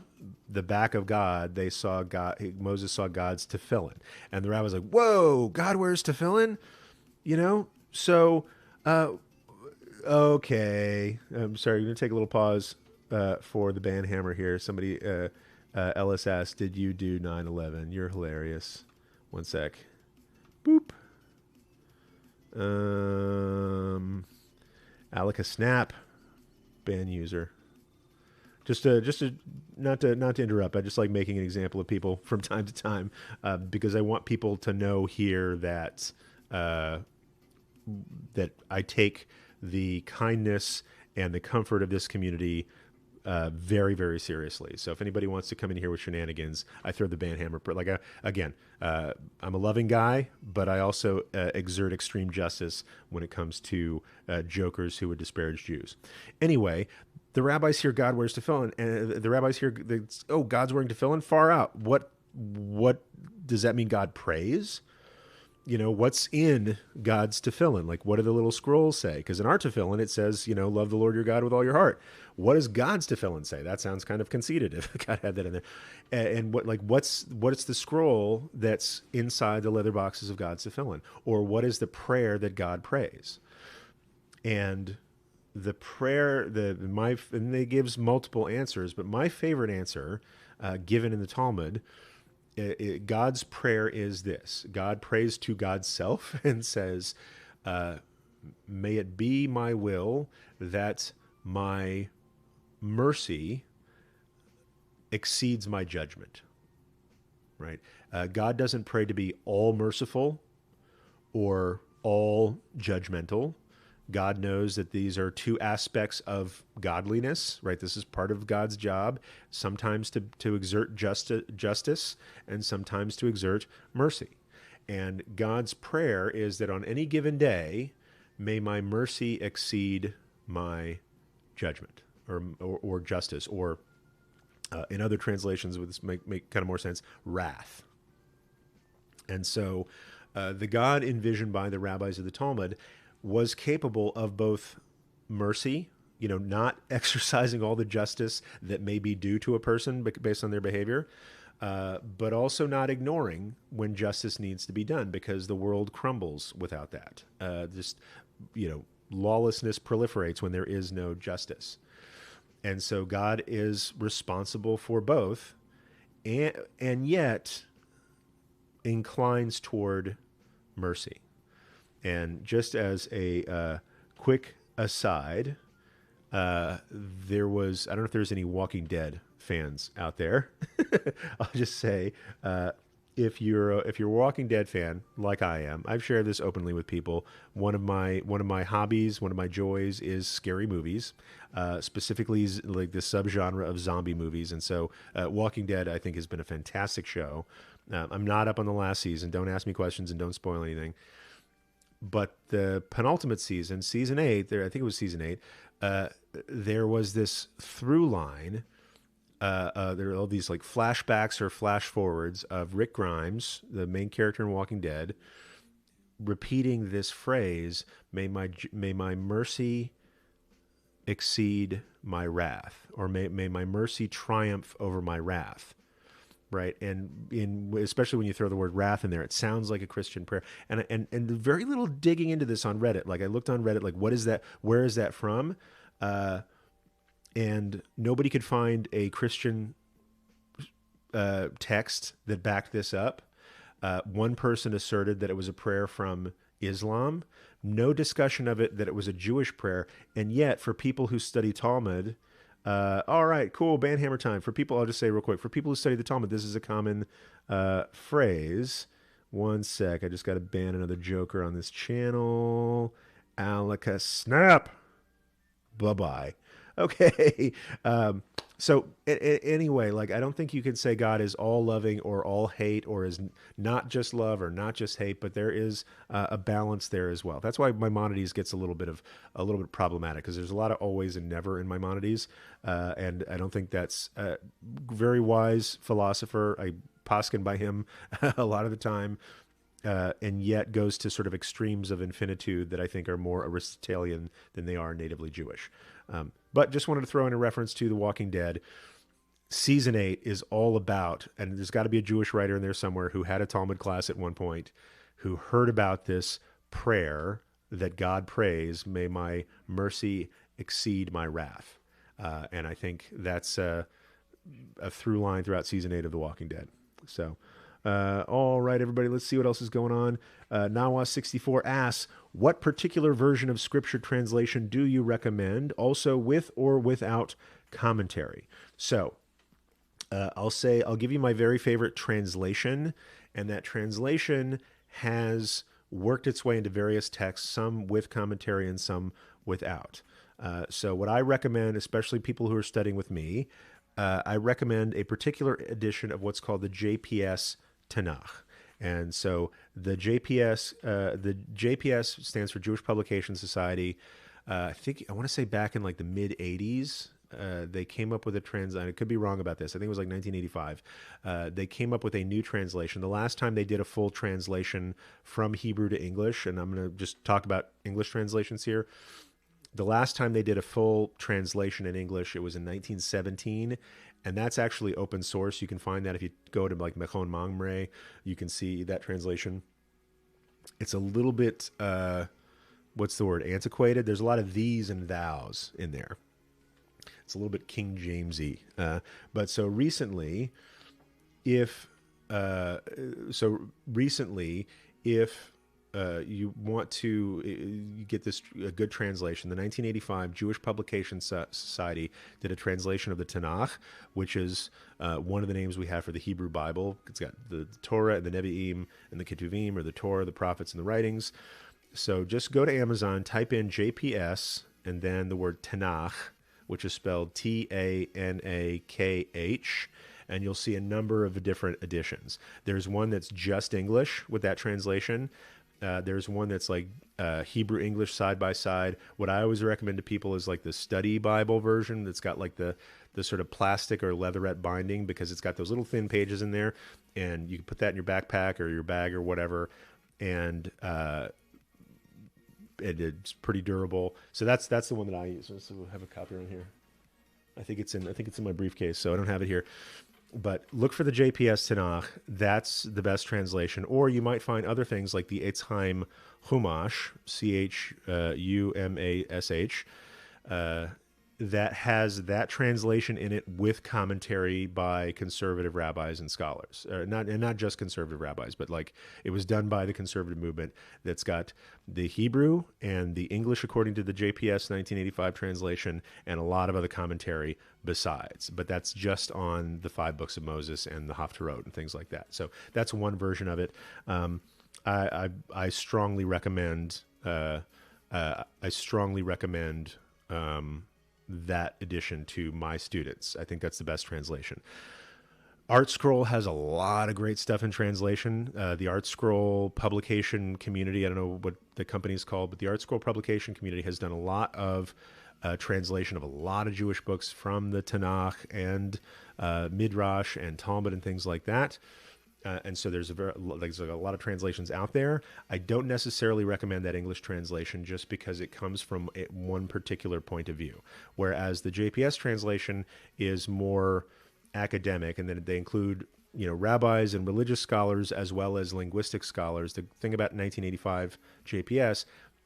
the back of God, Moses saw God's tefillin. And the rabbis like, whoa, God wears tefillin? So, okay. I'm sorry, I'm going to take a little pause for the band hammer here. Somebody, Ellis asked, did you do 9/11? You're hilarious. One sec. Boop. Alaka Snap, band user. Just to not to interrupt. I just like making an example of people from time to time because I want people to know here that that I take the kindness and the comfort of this community very, very seriously. So if anybody wants to come in here with shenanigans, I throw the band hammer. Like again, I'm a loving guy, but I also exert extreme justice when it comes to jokers who would disparage Jews. Anyway, the rabbis hear God wears tefillin, and the rabbis hear, God's wearing tefillin. Far out. What does that mean? God prays? What's in God's tefillin? Like, what do the little scrolls say? Because in our tefillin, it says, love the Lord your God with all your heart. What does God's tefillin say? That sounds kind of conceited if God had that in there. And what's the scroll that's inside the leather boxes of God's tefillin? Or what is the prayer that God prays? And the prayer, and they gives multiple answers, but my favorite answer given in the Talmud, God's prayer is this. God prays to God's self and says, may it be my will that my mercy exceeds my judgment, right? God doesn't pray to be all merciful or all judgmental. God knows that these are two aspects of godliness, right? This is part of God's job, sometimes to exert justice and sometimes to exert mercy. And God's prayer is that on any given day, may my mercy exceed my judgment or justice, or in other translations, would this make kind of more sense, wrath. And so the God envisioned by the rabbis of the Talmud was capable of both mercy, not exercising all the justice that may be due to a person based on their behavior, but also not ignoring when justice needs to be done, because the world crumbles without that. Lawlessness proliferates when there is no justice. And so God is responsible for both, and yet inclines toward mercy. And just as a quick aside, there was, I don't know if there's any Walking Dead fans out there. I'll just say, if you're a Walking Dead fan like I am, I've shared this openly with people. One of my hobbies, one of my joys is scary movies, specifically like the subgenre of zombie movies. And so, Walking Dead, I think, has been a fantastic show. I'm not up on the last season. Don't ask me questions and don't spoil anything. But the penultimate season, season 8, there I think it was season 8, there was this through line. There are all these like flashbacks or flash forwards of Rick Grimes, the main character in Walking Dead, repeating this phrase, may my mercy exceed my wrath, or may my mercy triumph over my wrath, right? And especially when you throw the word wrath in there, it sounds like a Christian prayer. And very little digging into this on Reddit. Like I looked on Reddit, like what is that? Where is that from? And nobody could find a Christian text that backed this up. One person asserted that it was a prayer from Islam. No discussion of it that it was a Jewish prayer. And yet, for people who study Talmud, all right, cool, banhammer time. For people, I'll just say real quick, for people who study the Talmud, this is a common phrase. One sec, I just got to ban another joker on this channel. Alaka snap. Bye-bye. Okay. So anyway, like I don't think you can say God is all loving or all hate, or is not just love or not just hate, but there is a balance there as well. That's why Maimonides gets a little bit problematic, because there's a lot of always and never in Maimonides, and I don't think that's a very wise philosopher. I poskin by him a lot of the time. And yet goes to sort of extremes of infinitude that I think are more Aristotelian than they are natively Jewish. But just wanted to throw in a reference to The Walking Dead. Season 8 is all about, and there's got to be a Jewish writer in there somewhere who had a Talmud class at one point, who heard about this prayer that God prays, may my mercy exceed my wrath. And I think that's a through line throughout season 8 of The Walking Dead. So... all right, everybody, let's see what else is going on. Nawa64 asks, what particular version of scripture translation do you recommend, also with or without commentary? So I'll give you my very favorite translation, and that translation has worked its way into various texts, some with commentary and some without. So what I recommend, especially people who are studying with me, I recommend a particular edition of what's called the JPS Tanakh. And so the JPS stands for Jewish Publication Society. I want to say back in like the mid 80s, they came up with a translation. I could be wrong about this. I think it was like 1985. They came up with a new translation. The last time they did a full translation from Hebrew to English, and I'm going to just talk about English translations here. The last time they did a full translation in English, it was in 1917, and that's actually open source. You can find that if you go to like Mechon Mamre, you can see that translation. It's a little bit, antiquated. There's a lot of these and thous in there. It's a little bit King Jamesy. But so recently, if you want to get a good translation, the 1985 Jewish Publication Society did a translation of the Tanakh, which is one of the names we have for the Hebrew Bible. It's got the Torah and the Nevi'im and the Ketuvim, or the Torah, the prophets, and the writings. So just go to Amazon, type in JPS, and then the word Tanakh, which is spelled Tanakh, and you'll see a number of different editions. There's one that's just English with that translation. There's one that's like Hebrew English side by side. What I always recommend to people is like the study Bible version that's got like the sort of plastic or leatherette binding, because it's got those little thin pages in there, and you can put that in your backpack or your bag or whatever, and it's pretty durable. So that's the one that I use. So we'll have a copy right here. I think it's in my briefcase, so I don't have it here. But look for the JPS Tanakh. That's the best translation. Or you might find other things like the Eitz Chaim Chumash, Chumash, that has that translation in it with commentary by conservative rabbis and scholars. Not just conservative rabbis, but like it was done by the conservative movement, that's got the Hebrew and the English according to the JPS 1985 translation, and a lot of other commentary besides. But that's just on the 5 books of Moses and the Haftarot and things like that. So that's one version of it. I strongly recommend. That edition to my students. I think that's the best translation. Art Scroll has a lot of great stuff in translation. The Art Scroll publication community, I don't know what the company is called, but the Art Scroll publication community has done a lot of translation of a lot of Jewish books from the Tanakh and Midrash and Talmud and things like that. And so there's a lot of translations out there. I don't necessarily recommend that English translation just because it comes from one particular point of view, whereas the JPS translation is more academic, and then they include rabbis and religious scholars as well as linguistic scholars. The thing about 1985 JPS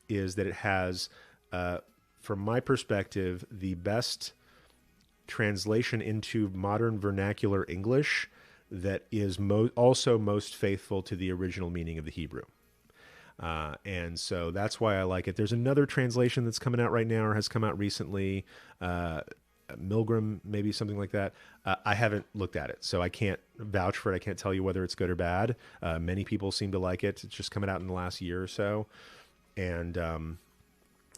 is that it has, from my perspective, the best translation into modern vernacular English that is also most faithful to the original meaning of the Hebrew. And so that's why I like it. There's another translation that's coming out right now or has come out recently, Milgram, maybe something like that. I haven't looked at it, so I can't vouch for it. I can't tell you whether it's good or bad. Many people seem to like it. It's just coming out in the last year or so. And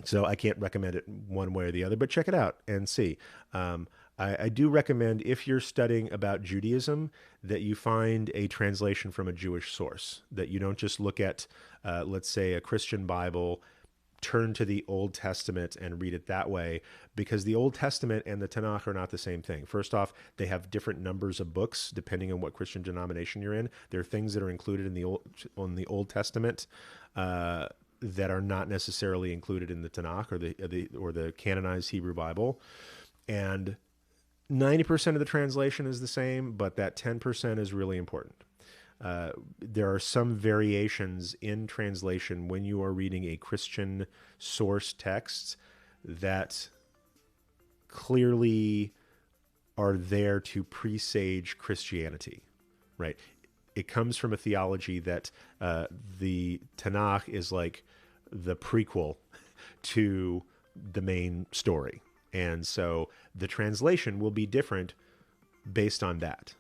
so I can't recommend it one way or the other, but check it out and see. I do recommend, if you're studying about Judaism, that you find a translation from a Jewish source, that you don't just look at, let's say, a Christian Bible, turn to the Old Testament and read it that way, because the Old Testament and the Tanakh are not the same thing. First off, they have different numbers of books depending on what Christian denomination you're in. There are things that are included in the Old Testament that are not necessarily included in the Tanakh or the canonized Hebrew Bible. And 90% of the translation is the same, but that 10% is really important. There are some variations in translation when you are reading a Christian source text that clearly are there to presage Christianity, right? It comes from a theology that the Tanakh is like the prequel to the main story. And so the translation will be different based on that.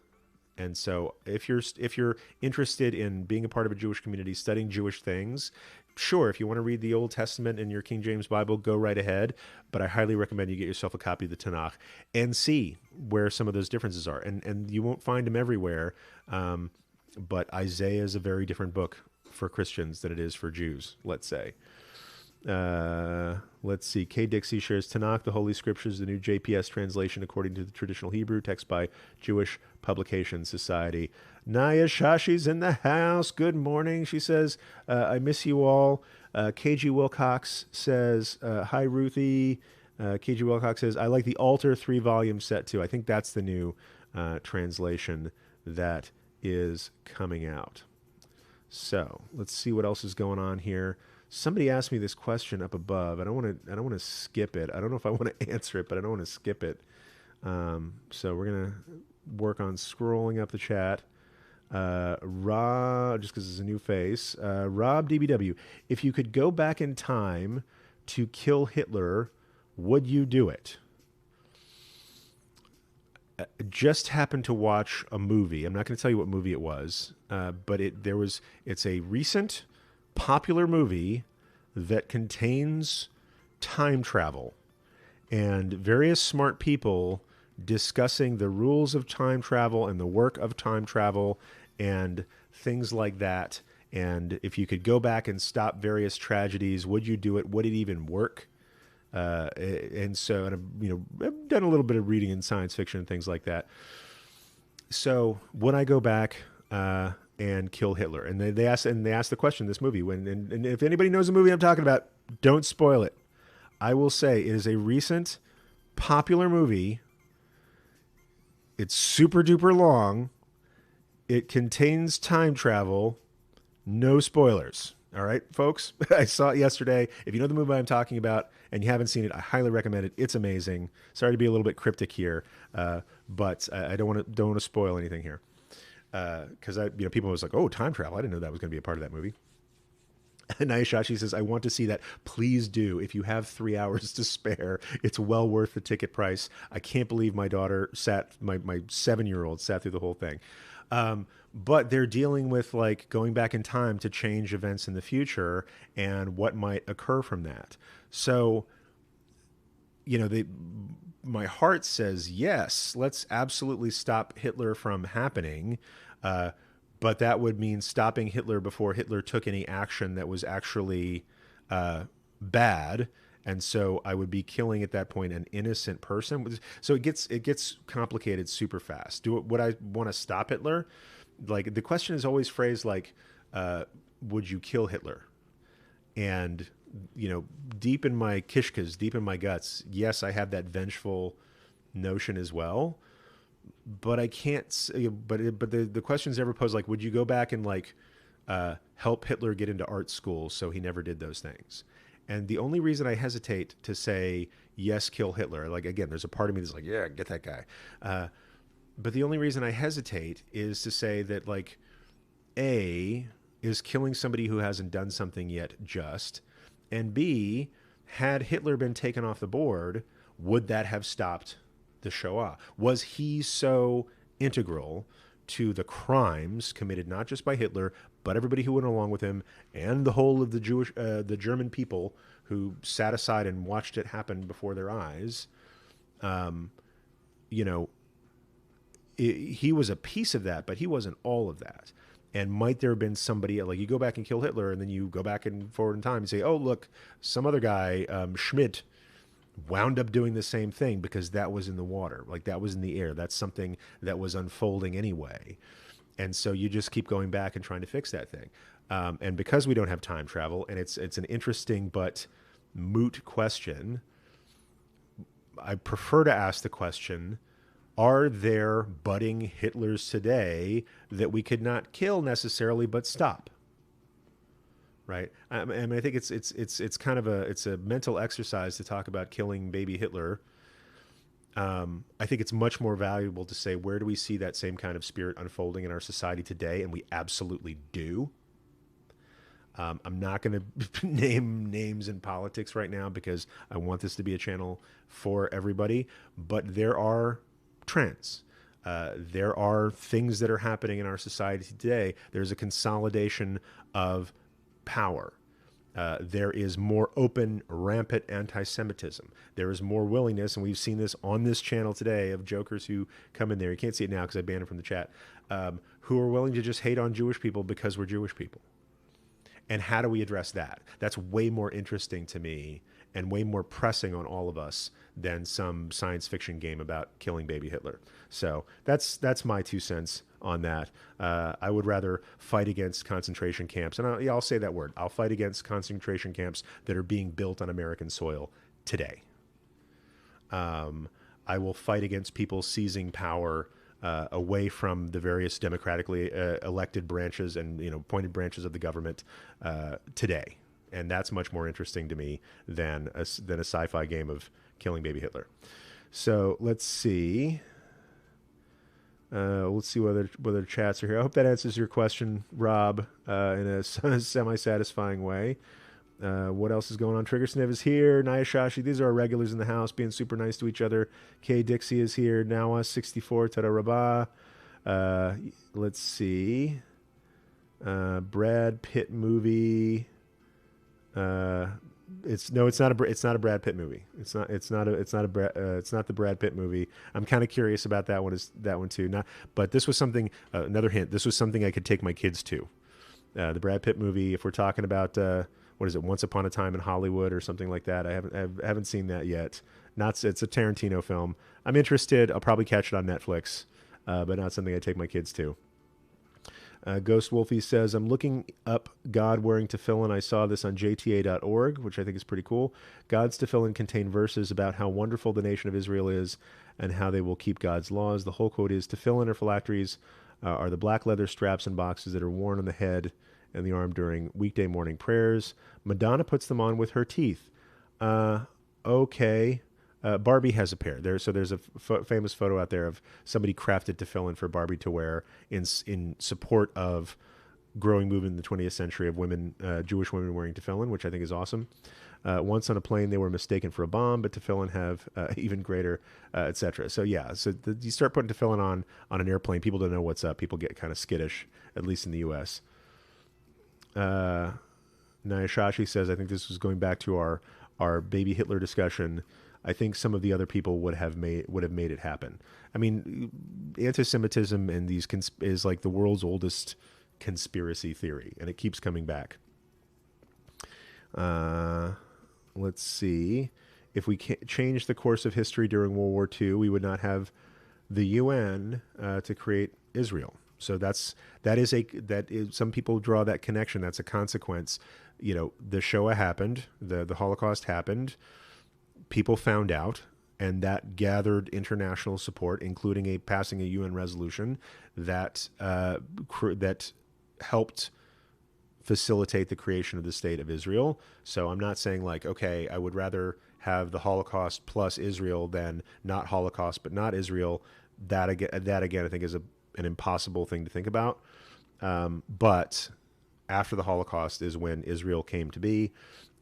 And so if you're interested in being a part of a Jewish community, studying Jewish things, sure, if you want to read the Old Testament in your King James Bible, go right ahead. But I highly recommend you get yourself a copy of the Tanakh and see where some of those differences are. And you won't find them everywhere. But Isaiah is a very different book for Christians than it is for Jews, let's say. Let's see. K. Dixie shares Tanakh, the Holy Scriptures, the new JPS translation according to the traditional Hebrew, text by Jewish Publication Society. Naya Shashi's in the house. Good morning. She says, I miss you all. KG Wilcox says, hi, Ruthie. KG Wilcox says, I like the Altar 3-volume set too. I think that's the new translation that is coming out. So let's see what else is going on here. Somebody asked me this question up above. I don't want to skip it. I don't know if I want to answer it, but I don't want to skip it. So we're gonna work on scrolling up the chat. Rob, just because it's a new face. Rob DBW, if you could go back in time to kill Hitler, would you do it? Just happened to watch a movie. I'm not going to tell you what movie it was, but it's a recent popular movie that contains time travel and various smart people discussing the rules of time travel and the work of time travel and things like that. And if you could go back and stop various tragedies, would you do it? Would it even work? And I've done a little bit of reading in science fiction and things like that. So would I go back and kill Hitler? And they asked the question in this movie. And if anybody knows the movie I'm talking about, don't spoil it. I will say it is a recent popular movie. It's super duper long. It contains time travel. No spoilers. All right, folks. I saw it yesterday. If you know the movie I'm talking about and you haven't seen it, I highly recommend it. It's amazing. Sorry to be a little bit cryptic here, but I don't want to spoil anything here. Because people was like, oh, time travel. I didn't know that was going to be a part of that movie. Nayashashi says, I want to see that. Please do. If you have 3 hours to spare, it's well worth the ticket price. I can't believe my daughter my 7-year-old sat through the whole thing. But they're dealing with like going back in time to change events in the future and what might occur from that. So, my heart says yes, let's absolutely stop Hitler from happening. But that would mean stopping Hitler before Hitler took any action that was actually bad. And so I would be killing at that point an innocent person. So it gets complicated super fast. Would I want to stop Hitler? Like, the question is always phrased like, would you kill Hitler? And, deep in my kishkas, deep in my guts, yes, I have that vengeful notion as well. But I can't. But the question's ever posed like, would you go back and like help Hitler get into art school so he never did those things? And the only reason I hesitate to say yes, kill Hitler, like, again, there's a part of me that's like, yeah, get that guy. But the only reason I hesitate is to say that, like, A, is killing somebody who hasn't done something yet just, and B, had Hitler been taken off the board, would that have stopped the Shoah? Was he so integral to the crimes committed not just by Hitler, but everybody who went along with him and the whole of the German people who sat aside and watched it happen before their eyes? He was a piece of that, but he wasn't all of that. And might there have been somebody, like, you go back and kill Hitler, and then you go back and forward in time and say, oh, look, some other guy, Schmidt, wound up doing the same thing because that was in the water, like that was in the air. That's something that was unfolding anyway. And so you just keep going back and trying to fix that thing. And because we don't have time travel, and it's an interesting but moot question, I prefer to ask the question, are there budding Hitlers today that we could not kill necessarily but stop? Right. I mean, I think it's kind of a mental exercise to talk about killing baby Hitler. I think it's much more valuable to say, where do we see that same kind of spirit unfolding in our society today? And we absolutely do. I'm not going to name names in politics right now because I want this to be a channel for everybody. But there are trends. There are things that are happening in our society today. There's a consolidation of power. There is more open, rampant anti-Semitism. There is more willingness, and we've seen this on this channel today, of jokers who come in there. You can't see it now because I banned them from the chat, who are willing to just hate on Jewish people because we're Jewish people. And how do we address that? That's way more interesting to me and way more pressing on all of us than some science fiction game about killing baby Hitler. So that's my 2 cents on that. I would rather fight against concentration camps. And I'll say that word. I'll fight against concentration camps that are being built on American soil today. I will fight against people seizing power away from the various democratically elected branches and appointed branches of the government today. And that's much more interesting to me than a sci-fi game of killing baby Hitler. So let's see. Let's see whether chats are here. I hope that answers your question, Rob, in a semi-satisfying way. What else is going on? Trigger Sniv is here. Naya Shashi, these are our regulars in the house, being super nice to each other. Kay Dixie is here. Nawa 64, Tada Rabah. Let's see. Brad Pitt movie. It's not a Brad Pitt movie. It's not the Brad Pitt movie. I'm kind of curious about that one too. But this was something. Another hint. This was something I could take my kids to. The Brad Pitt movie. If we're talking about what is it? Once Upon a Time in Hollywood or something like that. I haven't seen that yet. It's a Tarantino film. I'm interested. I'll probably catch it on Netflix, but not something I take my kids to. Ghost Wolfie says, I'm looking up God wearing tefillin. I saw this on jta.org, which I think is pretty cool. God's tefillin contain verses about how wonderful the nation of Israel is and how they will keep God's laws. The whole quote is, tefillin or phylacteries are the black leather straps and boxes that are worn on the head and the arm during weekday morning prayers. Madonna puts them on with her teeth. Okay. Barbie has a pair there, so there's a famous photo out there of somebody crafted tefillin for Barbie to wear in support of growing movement in the 20th century of women, Jewish women wearing tefillin, which I think is awesome. Once on a plane, they were mistaken for a bomb, but tefillin have even greater, etc. So yeah, you start putting tefillin on an airplane, people don't know what's up. People get kind of skittish, at least in the U.S. Nayashashi says, I think this was going back to our baby Hitler discussion. I think some of the other people would have made it happen. I mean, anti-Semitism and these is like the world's oldest conspiracy theory, and it keeps coming back. Let's see. If we change the course of history during World War II, we would not have the UN to create Israel. So some people draw that connection. That's a consequence. You know, the Shoah happened, the Holocaust happened, people found out, and that gathered international support, including passing a UN resolution that that helped facilitate the creation of the state of Israel. So I'm not saying like, okay, I would rather have the Holocaust plus Israel than not Holocaust but not Israel. That again, I think is an impossible thing to think about. But after the Holocaust is when Israel came to be,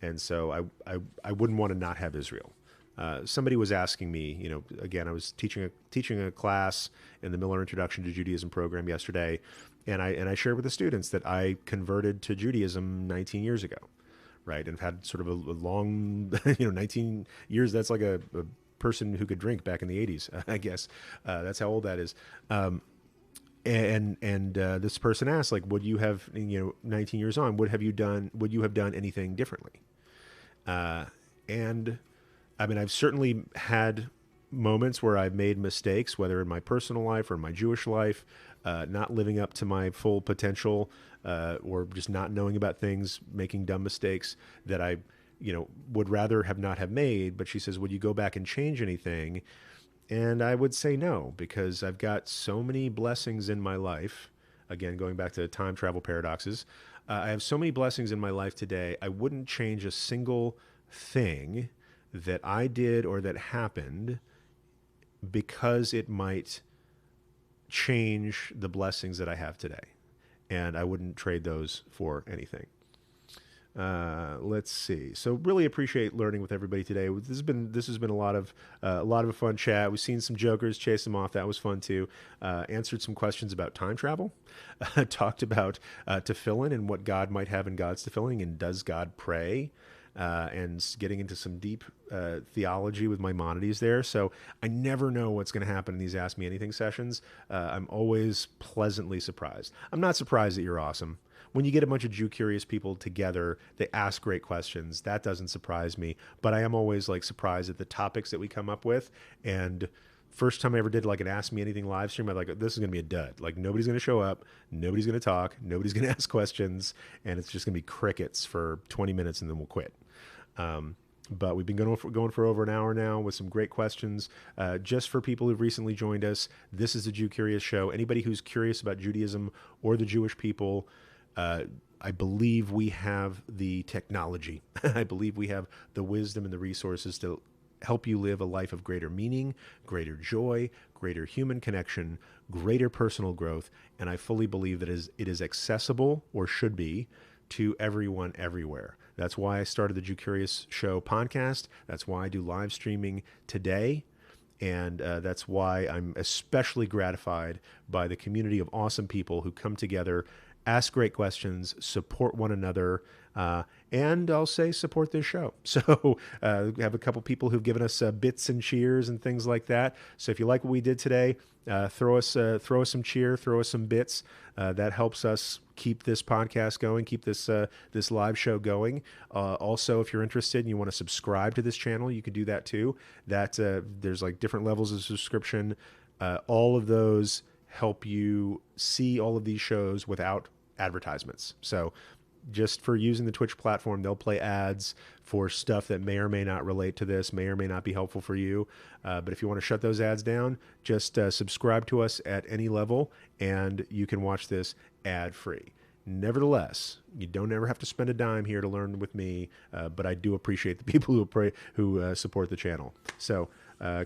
and so I wouldn't want to not have Israel. Somebody was asking me, you know, again, I was teaching a class in the Miller Introduction to Judaism program yesterday, and I shared with the students that I converted to Judaism 19 years ago, right, and had sort of a long, 19 years. That's like a person who could drink back in the 80s, I guess. That's how old that is. And this person asked, like, would you have, 19 years on, would you have done anything differently? And I mean, I've certainly had moments where I've made mistakes, whether in my personal life or in my Jewish life, not living up to my full potential, or just not knowing about things, making dumb mistakes that I, would rather have not have made. But she says, would you go back and change anything? And I would say no, because I've got so many blessings in my life. Again, going back to time travel paradoxes, I have so many blessings in my life today. I wouldn't change a single thing that I did or that happened because it might change the blessings that I have today. And I wouldn't trade those for anything. Let's see. So really appreciate learning with everybody today. This has been a lot of a fun chat. We've seen some jokers, chase them off. That was fun too. Answered some questions about time travel. Talked about tefillin and what God might have in God's tefillin, and does God pray? And getting into some deep theology with Maimonides there. So I never know what's going to happen in these Ask Me Anything sessions. I'm always pleasantly surprised. I'm not surprised that you're awesome. When you get a bunch of Jew-curious people together, they ask great questions. That doesn't surprise me. But I am always like surprised at the topics that we come up with. And first time I ever did like an Ask Me Anything live stream, I'm like, this is going to be a dud. Like, nobody's going to show up. Nobody's going to talk. Nobody's going to ask questions. And it's just going to be crickets for 20 minutes and then we'll quit. But we've been going for over an hour now with some great questions. Just for people who've recently joined us, this is the Jew Curious Show. Anybody who's curious about Judaism or the Jewish people, I believe we have the technology. I believe we have the wisdom and the resources to help you live a life of greater meaning, greater joy, greater human connection, greater personal growth. And I fully believe that it is accessible, or should be, to everyone everywhere. That's why I started the Jew Curious Show podcast. That's why I do live streaming today. And that's why I'm especially gratified by the community of awesome people who come together, ask great questions, support one another, and I'll say support this show. So we have a couple people who've given us bits and cheers and things like that. So if you like what we did today, throw us some cheer, throw us some bits. That helps us keep this podcast going, keep this live show going. Also, if you're interested and you want to subscribe to this channel, you can do that too. There's like different levels of subscription. All of those help you see all of these shows without advertisements. So just for using the Twitch platform, they'll play ads for stuff that may or may not relate to this, may or may not be helpful for you. But if you want to shut those ads down, just subscribe to us at any level, and you can watch this ad-free. Nevertheless, you don't ever have to spend a dime here to learn with me, but I do appreciate the people who support the channel. So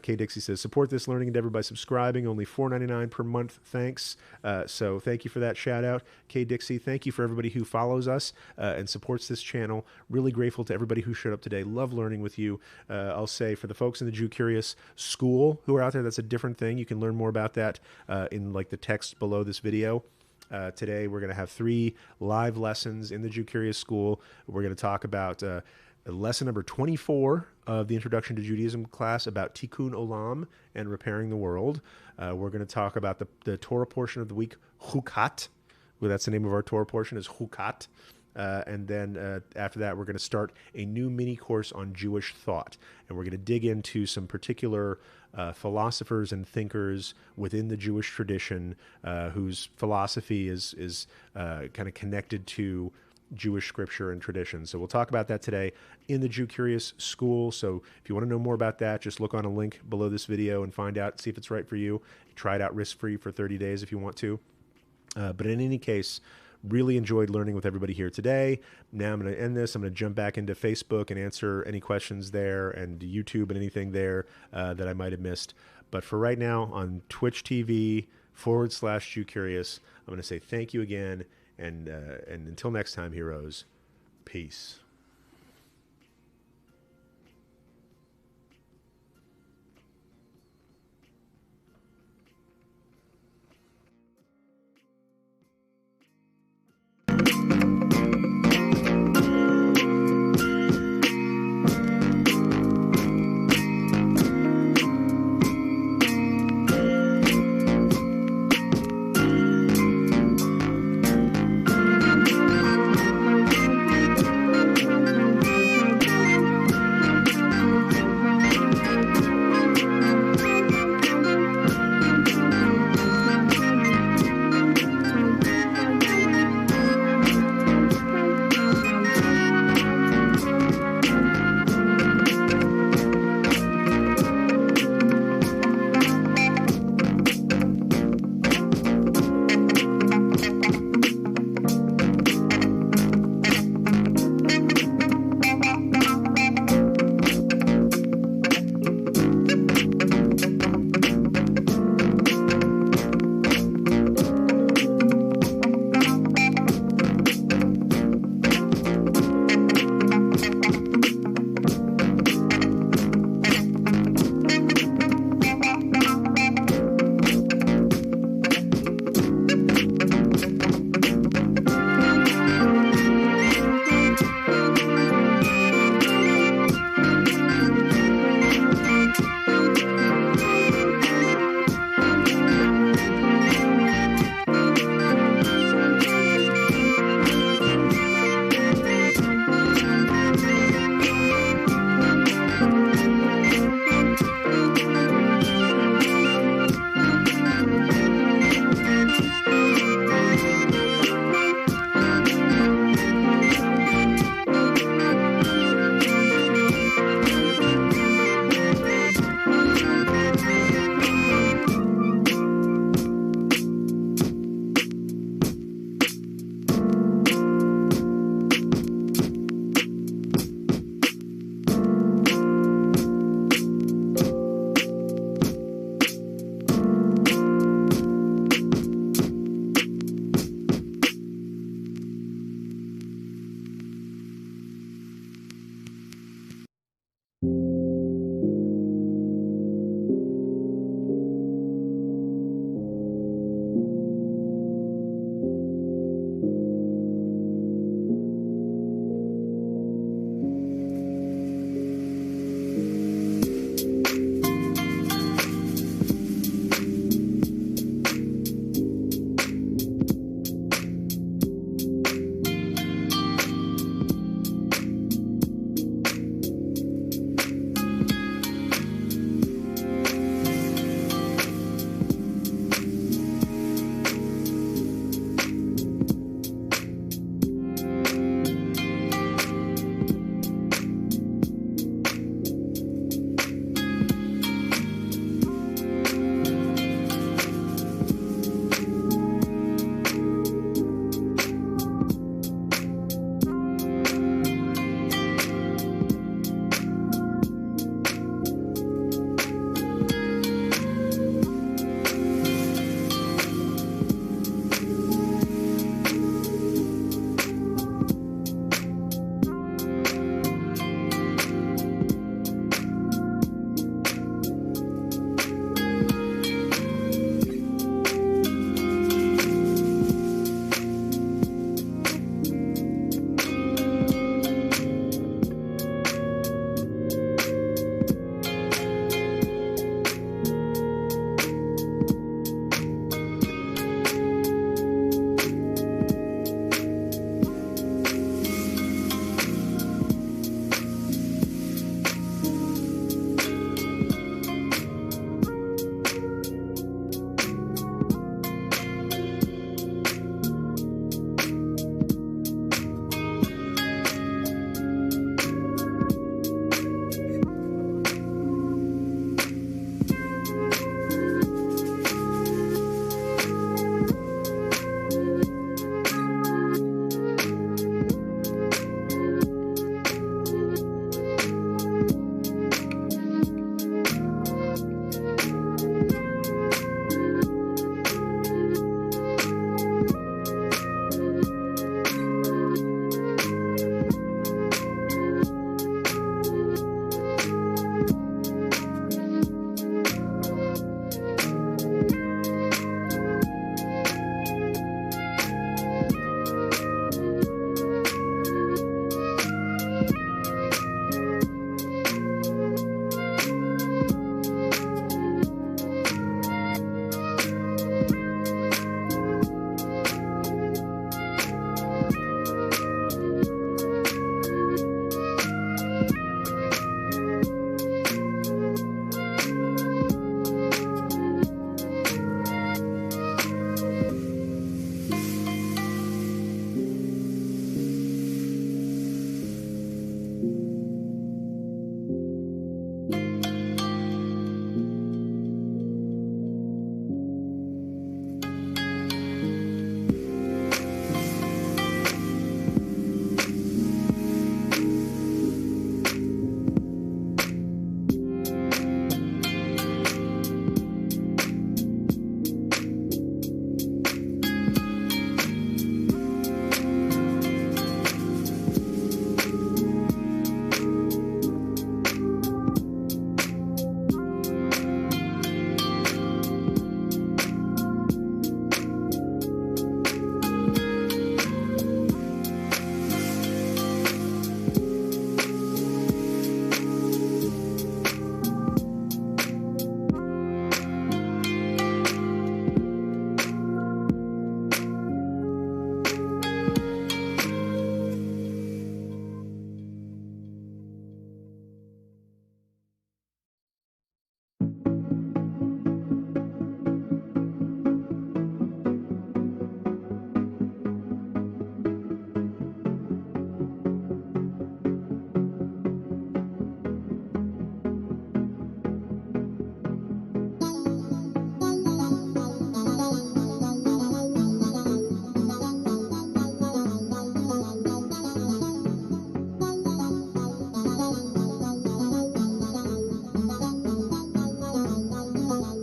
Kay Dixie says, support this learning endeavor by subscribing, only $4.99 per month. Thanks. So thank you for that shout out, Kay Dixie. Thank you for everybody who follows us and supports this channel. Really grateful to everybody who showed up today. Love learning with you. I'll say for the folks in the Jew Curious School who are out there, that's a different thing. You can learn more about that in like the text below this video. Today we're going to have 3 live lessons in the Jew Curious School. We're going to talk about lesson number 24 of the Introduction to Judaism class about Tikkun Olam and repairing the world. We're going to talk about the Torah portion of the week, Chukat. Well, that's the name of our Torah portion, is Chukat. And then after that, we're going to start a new mini course on Jewish thought. And we're going to dig into some particular philosophers and thinkers within the Jewish tradition whose philosophy is kind of connected to Jewish scripture and tradition. So we'll talk about that today in the Jew Curious School. So if you want to know more about that, just look on a link below this video and find out, see if it's right for you. Try it out risk-free for 30 days if you want to. But in any case, really enjoyed learning with everybody here today. Now I'm going to end this. I'm going to jump back into Facebook and answer any questions there, and YouTube and anything there that I might have missed. But for right now, on Twitch TV/Jew Curious, I'm going to say thank you again. And until next time, heroes, peace.